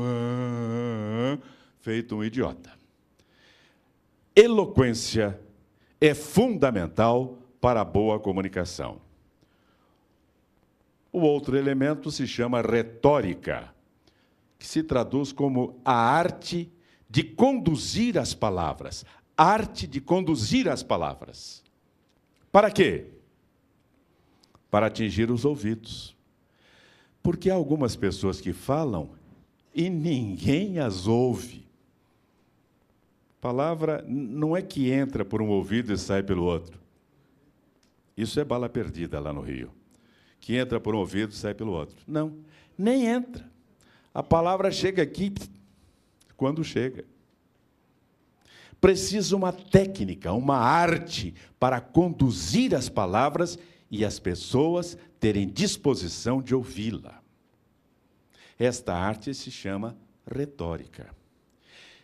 feito um idiota. Eloquência é fundamental para a boa comunicação. O outro elemento se chama retórica, que se traduz como a arte de conduzir as palavras. Arte de conduzir as palavras. Para quê? Para atingir os ouvidos. Porque há algumas pessoas que falam e ninguém as ouve. Palavra não é que entra por um ouvido e sai pelo outro. Isso é bala perdida lá no Rio. que entra por um ouvido e sai pelo outro. Não, nem entra. A palavra chega aqui quando chega. Precisa uma técnica, uma arte para conduzir as palavras e as pessoas terem disposição de ouvi-la. Esta arte se chama retórica.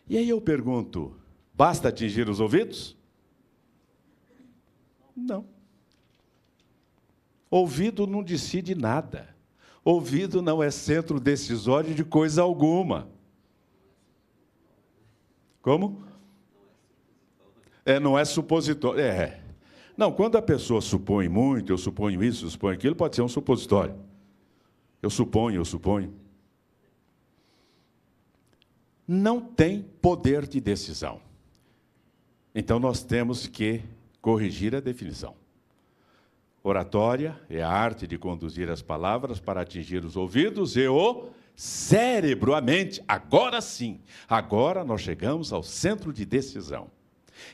E aí eu pergunto, basta atingir os ouvidos? Não. Ouvido não decide nada. Ouvido não é centro decisório de coisa alguma. Como? Não é supositório. Não, quando a pessoa supõe muito, eu suponho isso, eu suponho aquilo, pode ser um supositório. Eu suponho. Não tem poder de decisão. Então, nós temos que corrigir a definição. Oratória é a arte de conduzir as palavras para atingir os ouvidos e o cérebro, a mente. Agora sim, agora nós chegamos ao centro de decisão.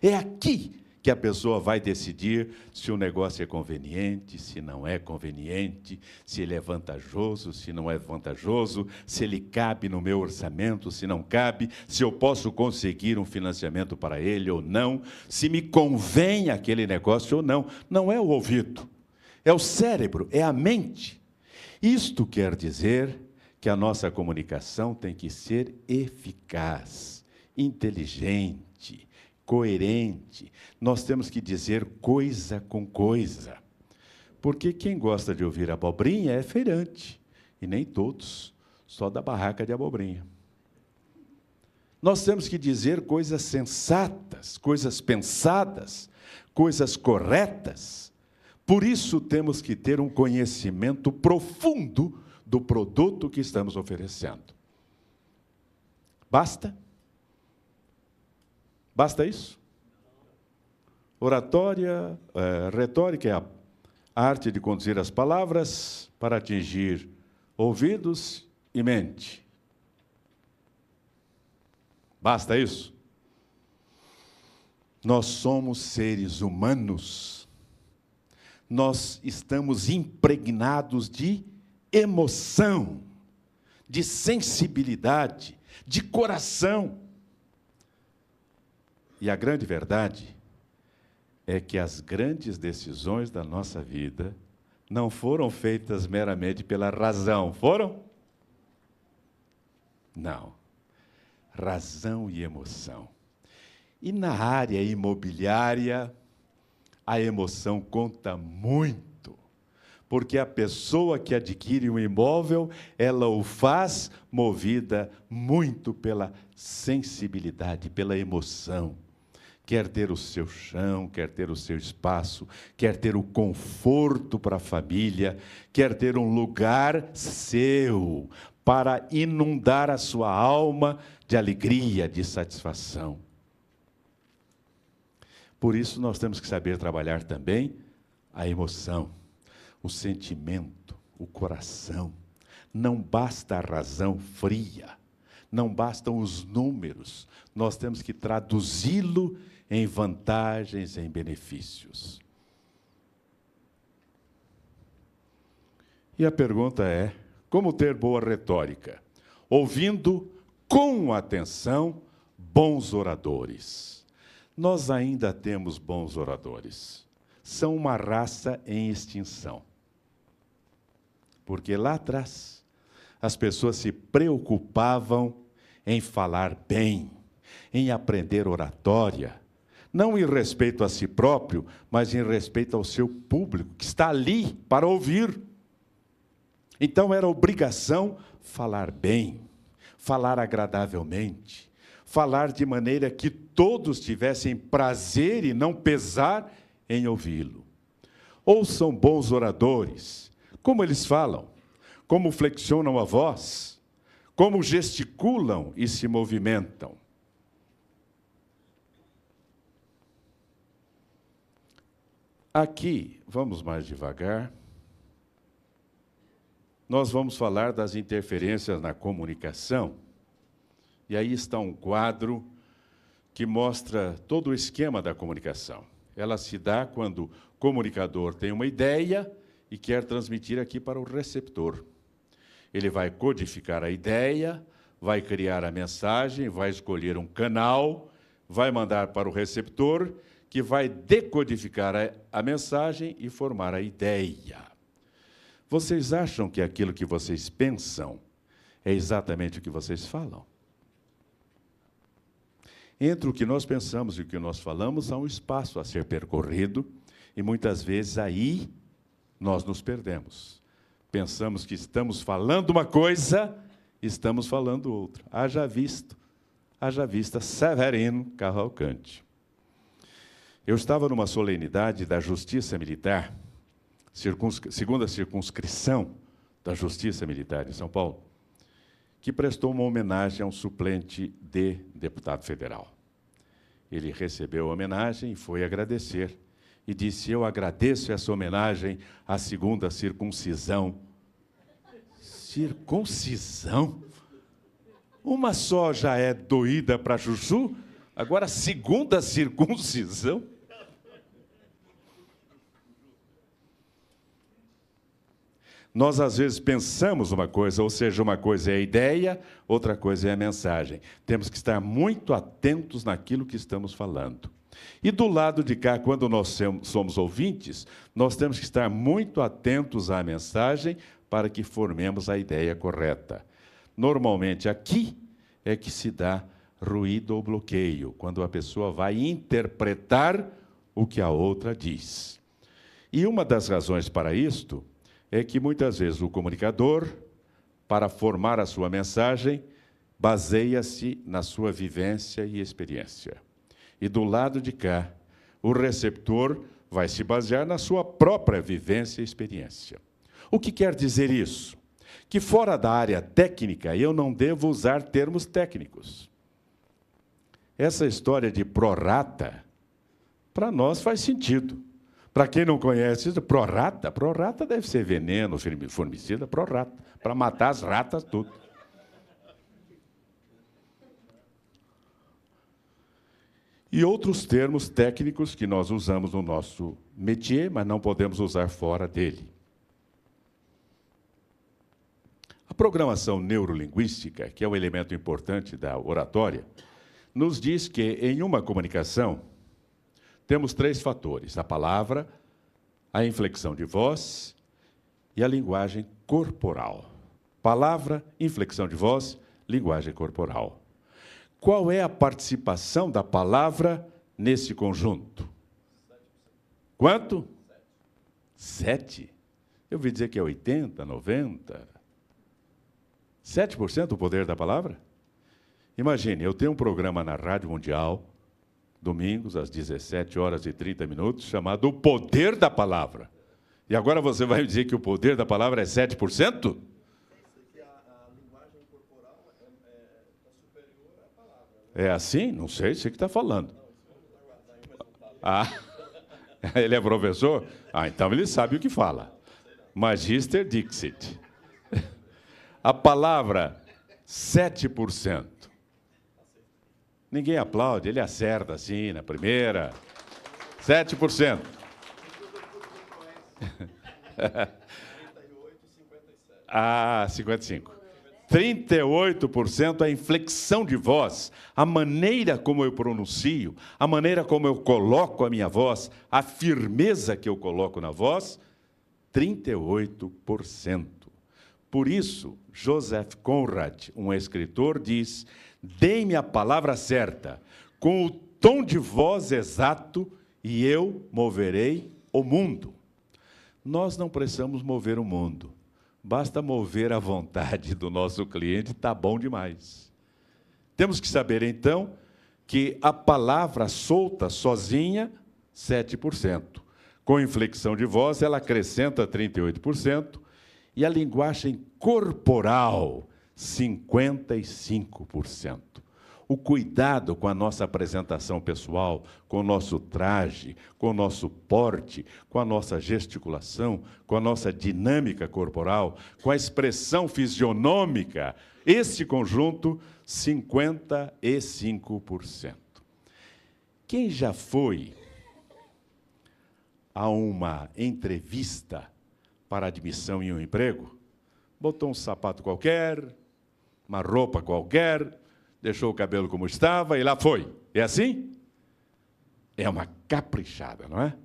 É aqui que a pessoa vai decidir se o negócio é conveniente, se não é conveniente, se ele é vantajoso, se não é vantajoso, se ele cabe no meu orçamento, se não cabe, se eu posso conseguir um financiamento para ele ou não, se me convém aquele negócio ou não. Não é o ouvido, é o cérebro, é a mente. Isto quer dizer que a nossa comunicação tem que ser eficaz, inteligente, coerente. Nós temos que dizer coisa com coisa. Porque quem gosta de ouvir abobrinha é feirante. E nem todos, só da barraca de abobrinha. Nós temos que dizer coisas sensatas, coisas pensadas, coisas corretas. Por isso temos que ter um conhecimento profundo do produto que estamos oferecendo. Basta? Basta isso? Retórica é a arte de conduzir as palavras para atingir ouvidos e mente. Basta isso? Nós somos seres humanos. Nós estamos impregnados de emoção, de sensibilidade, de coração. E a grande verdade é que as grandes decisões da nossa vida não foram feitas meramente pela razão, foram? Não. Razão e emoção. E na área imobiliária, a emoção conta muito, porque a pessoa que adquire um imóvel, ela o faz movida muito pela sensibilidade, pela emoção. Quer ter o seu chão, quer ter o seu espaço, quer ter o conforto para a família, quer ter um lugar seu para inundar a sua alma de alegria, de satisfação. Por isso, nós temos que saber trabalhar também a emoção, o sentimento, o coração. Não basta a razão fria, não bastam os números, nós temos que traduzi-lo em vantagens, em benefícios. E a pergunta é, como ter boa retórica? Ouvindo com atenção bons oradores. Nós ainda temos bons oradores. São uma raça em extinção. Porque lá atrás, as pessoas se preocupavam em falar bem, em aprender oratória, não em respeito a si próprio, mas em respeito ao seu público, que está ali para ouvir. Então era obrigação falar bem, falar agradavelmente, falar de maneira que todos tivessem prazer e não pesar em ouvi-lo. Ouçam bons oradores, como eles falam, como flexionam a voz, como gesticulam e se movimentam. Aqui, vamos mais devagar, nós vamos falar das interferências na comunicação. E aí está um quadro que mostra todo o esquema da comunicação. Ela se dá quando o comunicador tem uma ideia e quer transmitir aqui para o receptor. Ele vai codificar a ideia, vai criar a mensagem, vai escolher um canal, vai mandar para o receptor, que vai decodificar a mensagem e formar a ideia. Vocês acham que aquilo que vocês pensam é exatamente o que vocês falam? Entre o que nós pensamos e o que nós falamos, há um espaço a ser percorrido, e muitas vezes aí nós nos perdemos. Pensamos que estamos falando uma coisa, estamos falando outra. Haja vista Severino Cavalcante. Eu estava numa solenidade da Justiça Militar, segunda circunscrição da Justiça Militar em São Paulo, que prestou uma homenagem a um suplente de deputado federal. Ele recebeu a homenagem e foi agradecer. E disse: eu agradeço essa homenagem à segunda circuncisão. Circuncisão? Uma só já é doída para Juju, agora a segunda circuncisão? Nós, às vezes, pensamos uma coisa, ou seja, uma coisa é a ideia, outra coisa é a mensagem. Temos que estar muito atentos naquilo que estamos falando. E do lado de cá, quando nós somos ouvintes, nós temos que estar muito atentos à mensagem para que formemos a ideia correta. Normalmente, aqui é que se dá ruído ou bloqueio, quando a pessoa vai interpretar o que a outra diz. E uma das razões para isto é que, muitas vezes, o comunicador, para formar a sua mensagem, baseia-se na sua vivência e experiência. E do lado de cá, o receptor vai se basear na sua própria vivência e experiência. O que quer dizer isso? Que fora da área técnica, eu não devo usar termos técnicos. Essa história de prorata, para nós faz sentido. Para quem não conhece, prorata deve ser veneno, formicida, prorata, para matar as ratas, tudo. E outros termos técnicos que nós usamos no nosso métier, mas não podemos usar fora dele. A programação neurolinguística, que é um elemento importante da oratória, nos diz que, em uma comunicação, temos 3 fatores: a palavra, a inflexão de voz e a linguagem corporal. Palavra, inflexão de voz, linguagem corporal. Qual é a participação da palavra nesse conjunto? Quanto? 7. Eu ouvi dizer que é 80, 90. 7% do poder da palavra? Imagine, eu tenho um programa na Rádio Mundial, domingos, às 17h30, chamado O Poder da Palavra. E agora você vai me dizer que o poder da palavra é 7%? É assim? Não sei, você que está falando. Ah, ele é professor? Ah, então ele sabe o que fala. Magister Dixit. A palavra 7%. Ninguém aplaude, ele acerta assim na primeira. 7%. Ah, 55%. 38% a inflexão de voz, a maneira como eu pronuncio, a maneira como eu coloco a minha voz, a firmeza que eu coloco na voz, 38%. Por isso, Joseph Conrad, um escritor, diz: dê-me a palavra certa, com o tom de voz exato, e eu moverei o mundo. Nós não precisamos mover o mundo. Basta mover a vontade do nosso cliente, está bom demais. Temos que saber, então, que a palavra solta, sozinha, 7%. Com inflexão de voz, ela acrescenta 38%. E a linguagem corporal, 55%. O cuidado com a nossa apresentação pessoal, com o nosso traje, com o nosso porte, com a nossa gesticulação, com a nossa dinâmica corporal, com a expressão fisionômica, esse conjunto, 55%. Quem já foi a uma entrevista para admissão em um emprego, botou um sapato qualquer, uma roupa qualquer, deixou o cabelo como estava e lá foi. É assim? É uma caprichada, não é?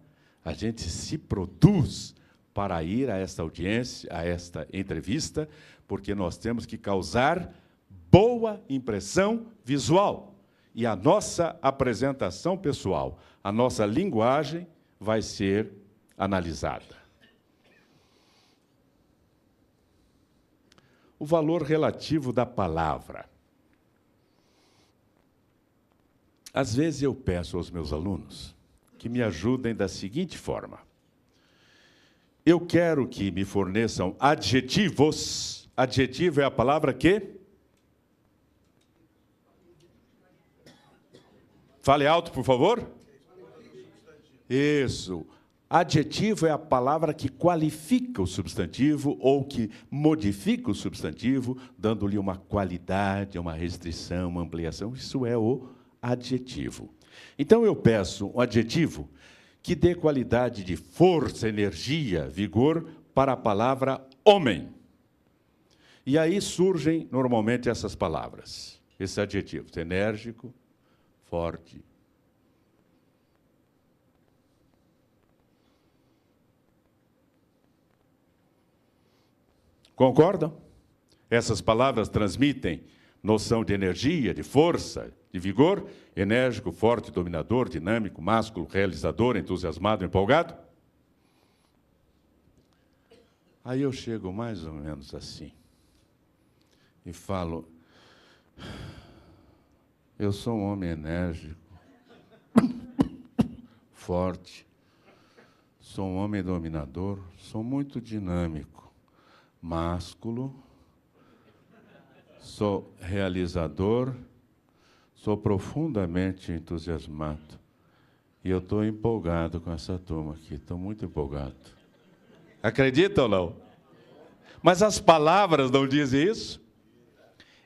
A gente se produz para ir a esta audiência, a esta entrevista, porque nós temos que causar boa impressão visual. E a nossa apresentação pessoal, a nossa linguagem vai ser analisada. O valor relativo da palavra. Às vezes eu peço aos meus alunos que me ajudem da seguinte forma. Eu quero que me forneçam adjetivos. Adjetivo é a palavra que? Fale alto, por favor. Isso. Adjetivo é a palavra que qualifica o substantivo ou que modifica o substantivo, dando-lhe uma qualidade, uma restrição, uma ampliação. Isso é o adjetivo. Então, eu peço um adjetivo que dê qualidade de força, energia, vigor para a palavra homem. E aí surgem, normalmente, essas palavras, esses adjetivos: enérgico, forte. Concordam? Essas palavras transmitem noção de energia, de força, de vigor, enérgico, forte, dominador, dinâmico, másculo, realizador, entusiasmado, empolgado. Aí eu chego mais ou menos assim e falo: eu sou um homem enérgico, forte, sou um homem dominador, sou muito dinâmico, másculo, sou realizador, sou profundamente entusiasmado. E eu estou empolgado com essa turma aqui, estou muito empolgado. Acredita ou não? Mas as palavras não dizem isso?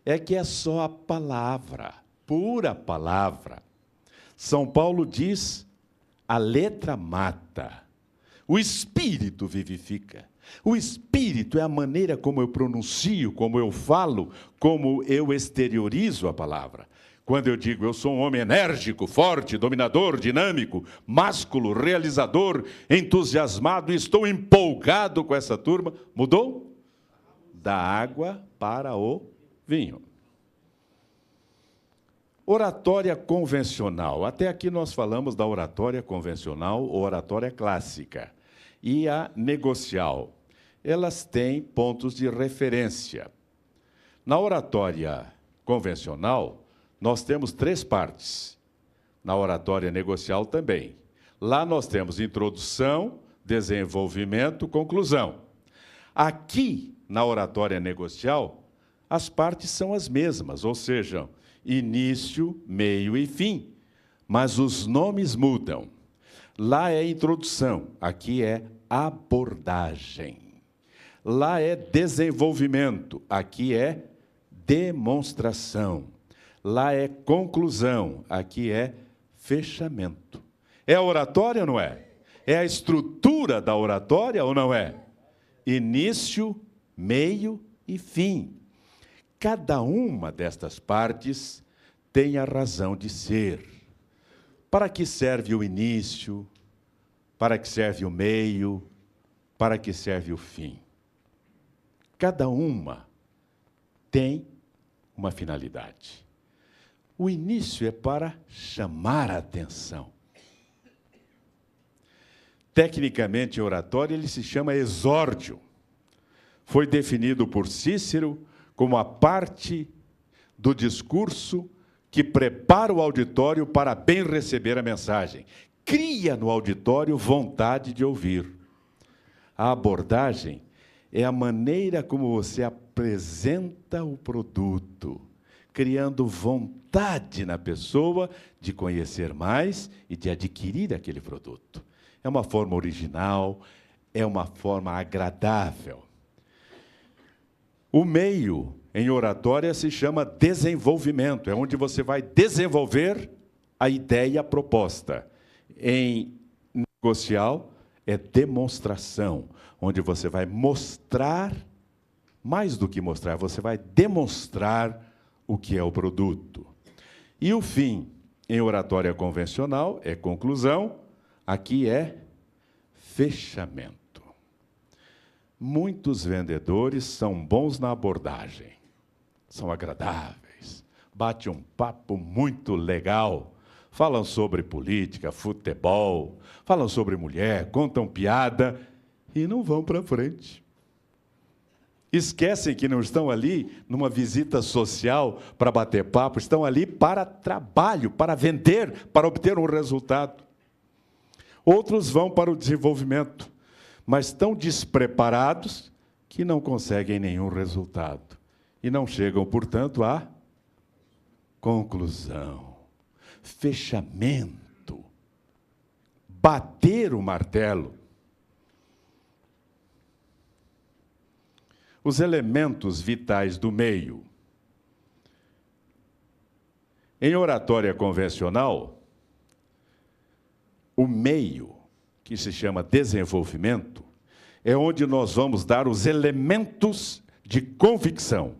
É que é só a palavra, pura palavra. São Paulo diz: a letra mata, o espírito vivifica. O espírito é a maneira como eu pronuncio, como eu falo, como eu exteriorizo a palavra. Quando eu digo: eu sou um homem enérgico, forte, dominador, dinâmico, másculo, realizador, entusiasmado, e estou empolgado com essa turma, mudou? Da água para o vinho. Oratória convencional. Até aqui nós falamos da oratória convencional ou oratória clássica. E a negocial. Elas têm pontos de referência. Na oratória convencional, nós temos 3 partes. Na oratória negocial também. Lá nós temos introdução, desenvolvimento, conclusão. Aqui, na oratória negocial, as partes são as mesmas, ou seja, início, meio e fim. Mas os nomes mudam. Lá é introdução, aqui é abordagem. Lá é desenvolvimento, aqui é demonstração. Lá é conclusão, aqui é fechamento. É a oratória ou não é? É a estrutura da oratória ou não é? Início, meio e fim. Cada uma destas partes tem a razão de ser. Para que serve o início? Para que serve o meio? Para que serve o fim? Cada uma tem uma finalidade. O início é para chamar a atenção. Tecnicamente, em oratória, ele se chama exórdio. Foi definido por Cícero como a parte do discurso que prepara o auditório para bem receber a mensagem. Cria no auditório vontade de ouvir. A abordagem é a maneira como você apresenta o produto, criando vontade na pessoa de conhecer mais e de adquirir aquele produto. É uma forma original, é uma forma agradável. O meio em oratória se chama desenvolvimento, é onde você vai desenvolver a ideia proposta. Em negocial, é demonstração, onde você vai mostrar, mais do que mostrar, você vai demonstrar o que é o produto. E o fim, em oratória convencional, é conclusão, aqui é fechamento. Muitos vendedores são bons na abordagem, são agradáveis, bate um papo muito legal, falam sobre política, futebol, falam sobre mulher, contam piada e não vão para frente. Esquecem que não estão ali numa visita social para bater papo, estão ali para trabalho, para vender, para obter um resultado. Outros vão para o desenvolvimento, mas estão despreparados que não conseguem nenhum resultado. E não chegam, portanto, à conclusão, fechamento, bater o martelo. Os elementos vitais do meio. Em oratória convencional, o meio, que se chama desenvolvimento, é onde nós vamos dar os elementos de convicção,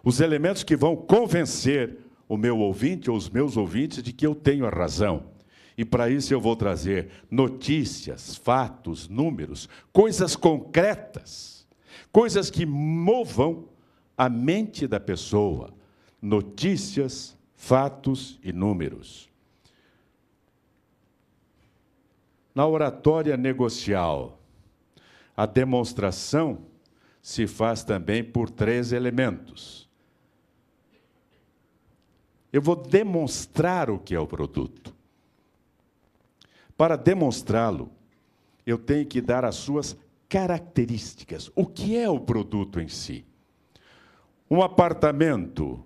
os elementos que vão convencer o meu ouvinte ou os meus ouvintes de que eu tenho a razão. E para isso eu vou trazer notícias, fatos, números, coisas concretas, coisas que movam a mente da pessoa, notícias, fatos e números. Na oratória negocial, a demonstração se faz também por 3 elementos. Eu vou demonstrar o que é o produto. Para demonstrá-lo, eu tenho que dar as suas características. O que é o produto em si? Um apartamento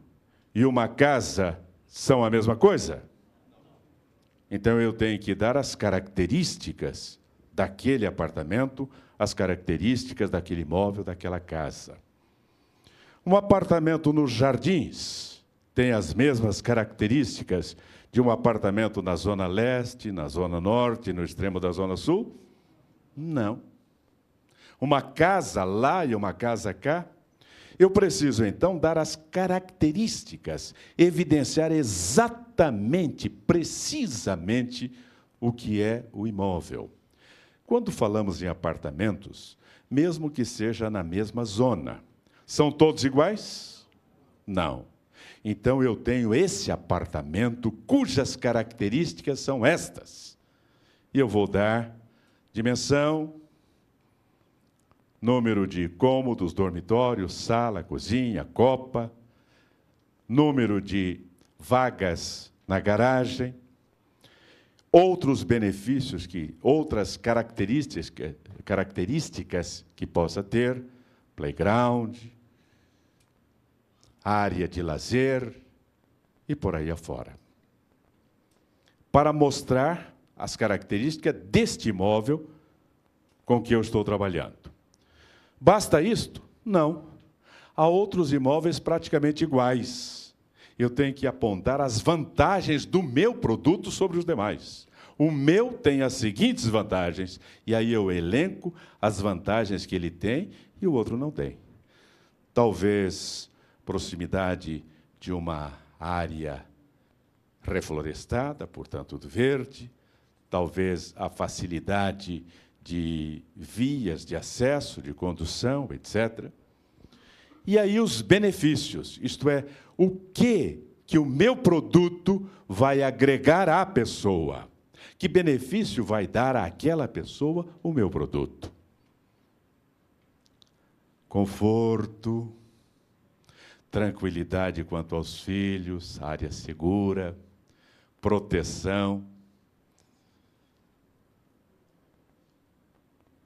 e uma casa são a mesma coisa? Então eu tenho que dar as características daquele apartamento, as características daquele imóvel, daquela casa. Um apartamento nos Jardins tem as mesmas características de um apartamento na Zona Leste, na Zona Norte, no extremo da Zona Sul? Não. Uma casa lá e uma casa cá? Eu preciso, então, dar as características, evidenciar exatamente, precisamente, o que é o imóvel. Quando falamos em apartamentos, mesmo que seja na mesma zona, são todos iguais? Não. Então, eu tenho esse apartamento cujas características são estas. E eu vou dar dimensão, número de cômodos, dormitórios, sala, cozinha, copa, número de vagas na garagem, outros benefícios, outras características que possa ter, playground, área de lazer e por aí afora. Para mostrar as características deste imóvel com que eu estou trabalhando. Basta isto? Não. Há outros imóveis praticamente iguais. Eu tenho que apontar as vantagens do meu produto sobre os demais. O meu tem as seguintes vantagens, e aí eu elenco as vantagens que ele tem e o outro não tem. Talvez proximidade de uma área reflorestada, portanto, do verde, talvez a facilidade de vias de acesso, de condução, etc. E aí os benefícios, isto é, o que o meu produto vai agregar à pessoa. Que benefício vai dar àquela pessoa o meu produto? Conforto, tranquilidade quanto aos filhos, área segura, proteção,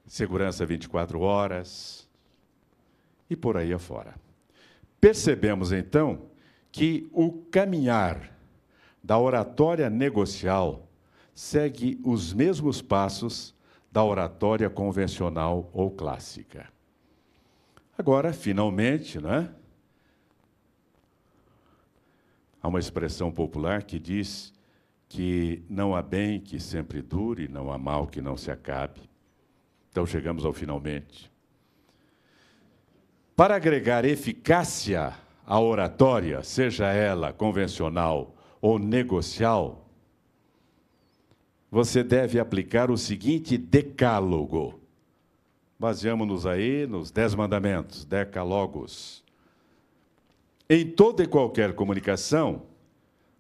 segurança 24 horas e por aí afora. Percebemos, então, que o caminhar da oratória negocial segue os mesmos passos da oratória convencional ou clássica. Agora, finalmente, há uma expressão popular que diz que não há bem que sempre dure, não há mal que não se acabe. Então chegamos ao finalmente. Para agregar eficácia à oratória, seja ela convencional ou negocial, você deve aplicar o seguinte decálogo. Baseamos-nos aí nos 10 mandamentos, decalogos. Em toda e qualquer comunicação,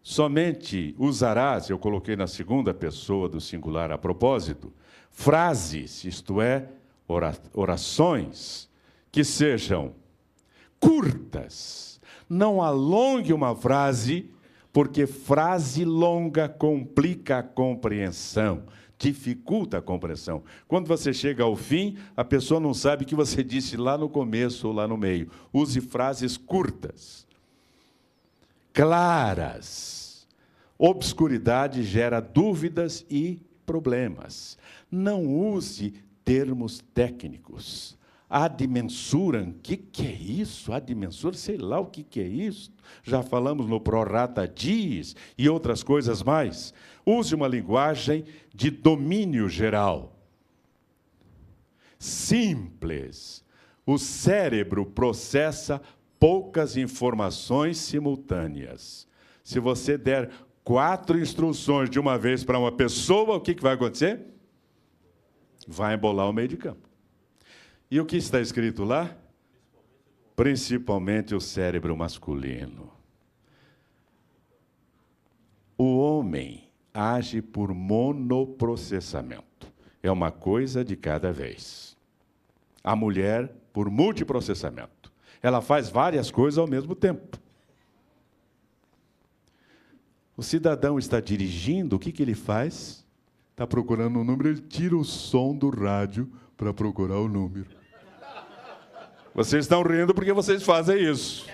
somente usarás, eu coloquei na segunda pessoa do singular a propósito, frases, isto é, orações, que sejam curtas. Não alongue uma frase, porque frase longa complica a compreensão, dificulta a compreensão. Quando você chega ao fim, a pessoa não sabe o que você disse lá no começo ou lá no meio. Use frases curtas, claras. Obscuridade gera dúvidas e problemas. Não use termos técnicos. Ad mensuram, o que é isso? Ad mensuram, sei lá o que é isso. Já falamos no prorata dies e outras coisas mais. Use uma linguagem de domínio geral. Simples. O cérebro processa poucas informações simultâneas. Se você der 4 instruções de uma vez para uma pessoa, o que vai acontecer? Vai embolar o meio de campo. E o que está escrito lá? Principalmente o cérebro masculino. O homem age por monoprocessamento. É uma coisa de cada vez. A mulher, por multiprocessamento. Ela faz várias coisas ao mesmo tempo. O cidadão está dirigindo, o que ele faz? Está procurando um número, ele tira o som do rádio para procurar o número. Vocês estão rindo porque vocês fazem isso.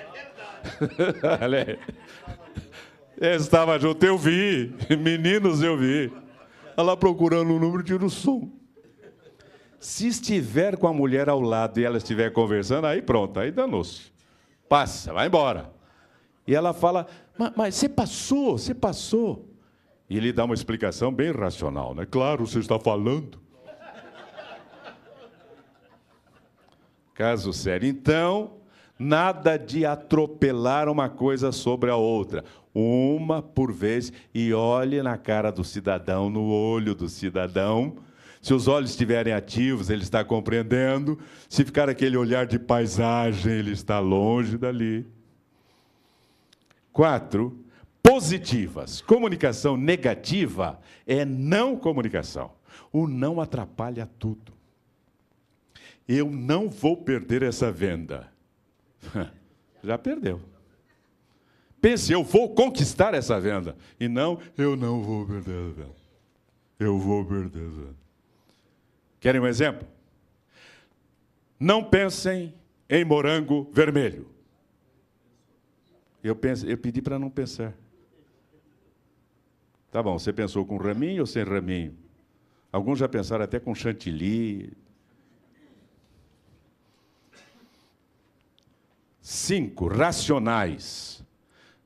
Eu estava junto, eu vi. Meninos, eu vi. Ela lá procurando o número, tira o som. Se estiver com a mulher ao lado e ela estiver conversando, aí pronto, aí danou-se. Passa, vai embora. E ela fala, mas você passou, você passou. E ele dá uma explicação bem racional, né? Claro, você está falando. Caso sério. Então, nada de atropelar uma coisa sobre a outra. Uma por vez, e olhe na cara do cidadão, no olho do cidadão. Se os olhos estiverem ativos, ele está compreendendo. Se ficar aquele olhar de paisagem, ele está longe dali. 4, positivas. Comunicação negativa é não comunicação. O não atrapalha tudo. Eu não vou perder essa venda. Já perdeu. Pense, eu vou conquistar essa venda. E não, eu não vou perder a venda. Eu vou perder a venda. Querem um exemplo? Não pensem em morango vermelho. Eu pedi para não pensar. Tá bom, você pensou com raminho ou sem raminho? Alguns já pensaram até com chantilly. 5, racionais.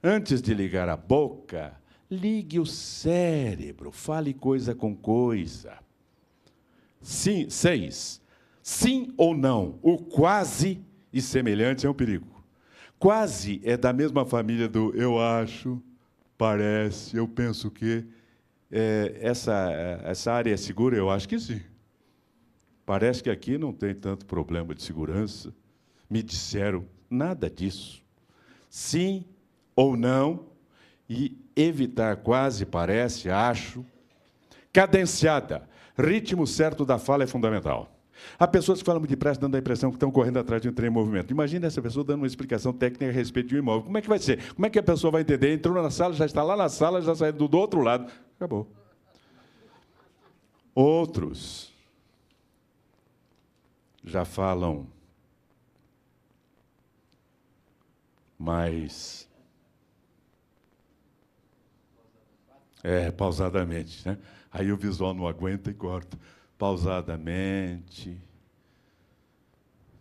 Antes de ligar a boca, ligue o cérebro, fale coisa com coisa. 6, sim ou não. O quase e semelhante é um perigo. Quase é da mesma família do eu acho, parece, eu penso que. Essa área é segura? Eu acho que sim. Parece que aqui não tem tanto problema de segurança. Me disseram nada disso. Sim ou não, e evitar quase, parece, acho. Cadenciada. Ritmo certo da fala é fundamental. Há pessoas que falam muito depressa, dando a impressão que estão correndo atrás de um trem em movimento. Imagina essa pessoa dando uma explicação técnica a respeito de um imóvel. Como é que vai ser? Como é que a pessoa vai entender? Entrou na sala, já está lá na sala, já saiu do outro lado. Acabou. Outros já falam mais pausadamente, né? Aí o visual não aguenta e corta. Pausadamente,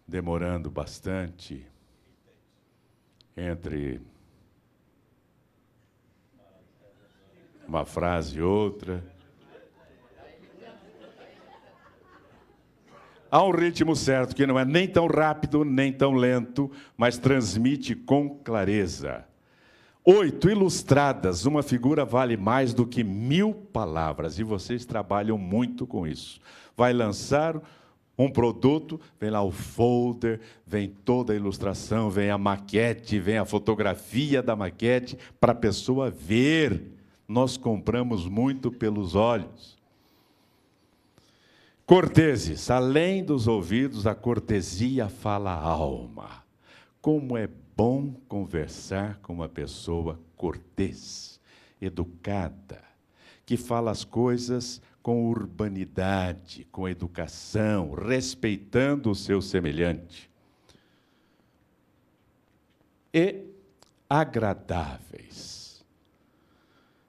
demorando bastante entre uma frase e outra. há um ritmo certo, que não é nem tão rápido, nem tão lento, mas transmite com clareza. 8, ilustradas. Uma figura vale mais do que 1000 palavras. E vocês trabalham muito com isso. Vai lançar um produto, vem lá o folder, vem toda a ilustração, vem a maquete, vem a fotografia da maquete, para a pessoa ver. Nós compramos muito pelos olhos. Corteses. Além dos ouvidos, a cortesia fala a alma. Como é bom conversar com uma pessoa cortês, educada, que fala as coisas com urbanidade, com educação, respeitando o seu semelhante. E agradáveis.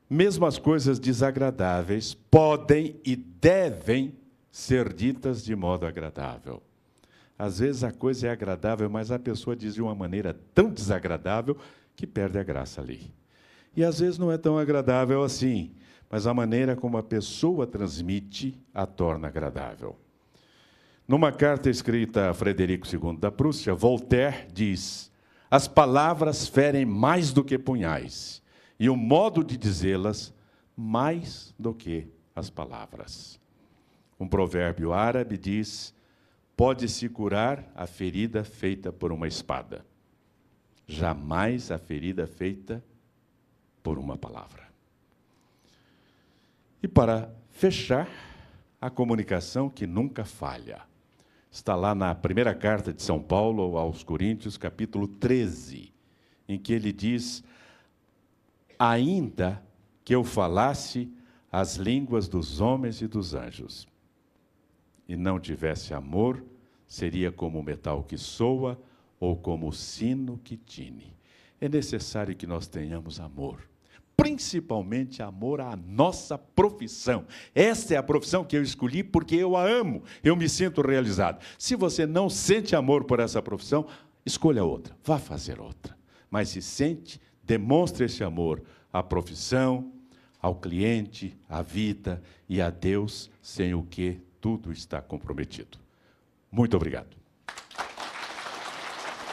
Mesmo as coisas desagradáveis podem e devem ser ditas de modo agradável. Às vezes a coisa é agradável, mas a pessoa diz de uma maneira tão desagradável que perde a graça ali. E às vezes não é tão agradável assim, mas a maneira como a pessoa transmite a torna agradável. Numa carta escrita a Frederico II da Prússia, Voltaire diz: as palavras ferem mais do que punhais, e o modo de dizê-las mais do que as palavras. Um provérbio árabe diz: pode-se curar a ferida feita por uma espada, jamais a ferida feita por uma palavra. E para fechar, a comunicação que nunca falha. Está lá na primeira carta de São Paulo aos Coríntios, capítulo 13, em que ele diz: ainda que eu falasse as línguas dos homens e dos anjos, e não tivesse amor, seria como o metal que soa ou como o sino que tine. É necessário que nós tenhamos amor, principalmente amor à nossa profissão. Esta é a profissão que eu escolhi porque eu a amo, eu me sinto realizado. Se você não sente amor por essa profissão, escolha outra, vá fazer outra. Mas se sente, demonstre esse amor à profissão, ao cliente, à vida e a Deus, sem o que tudo está comprometido. Muito obrigado.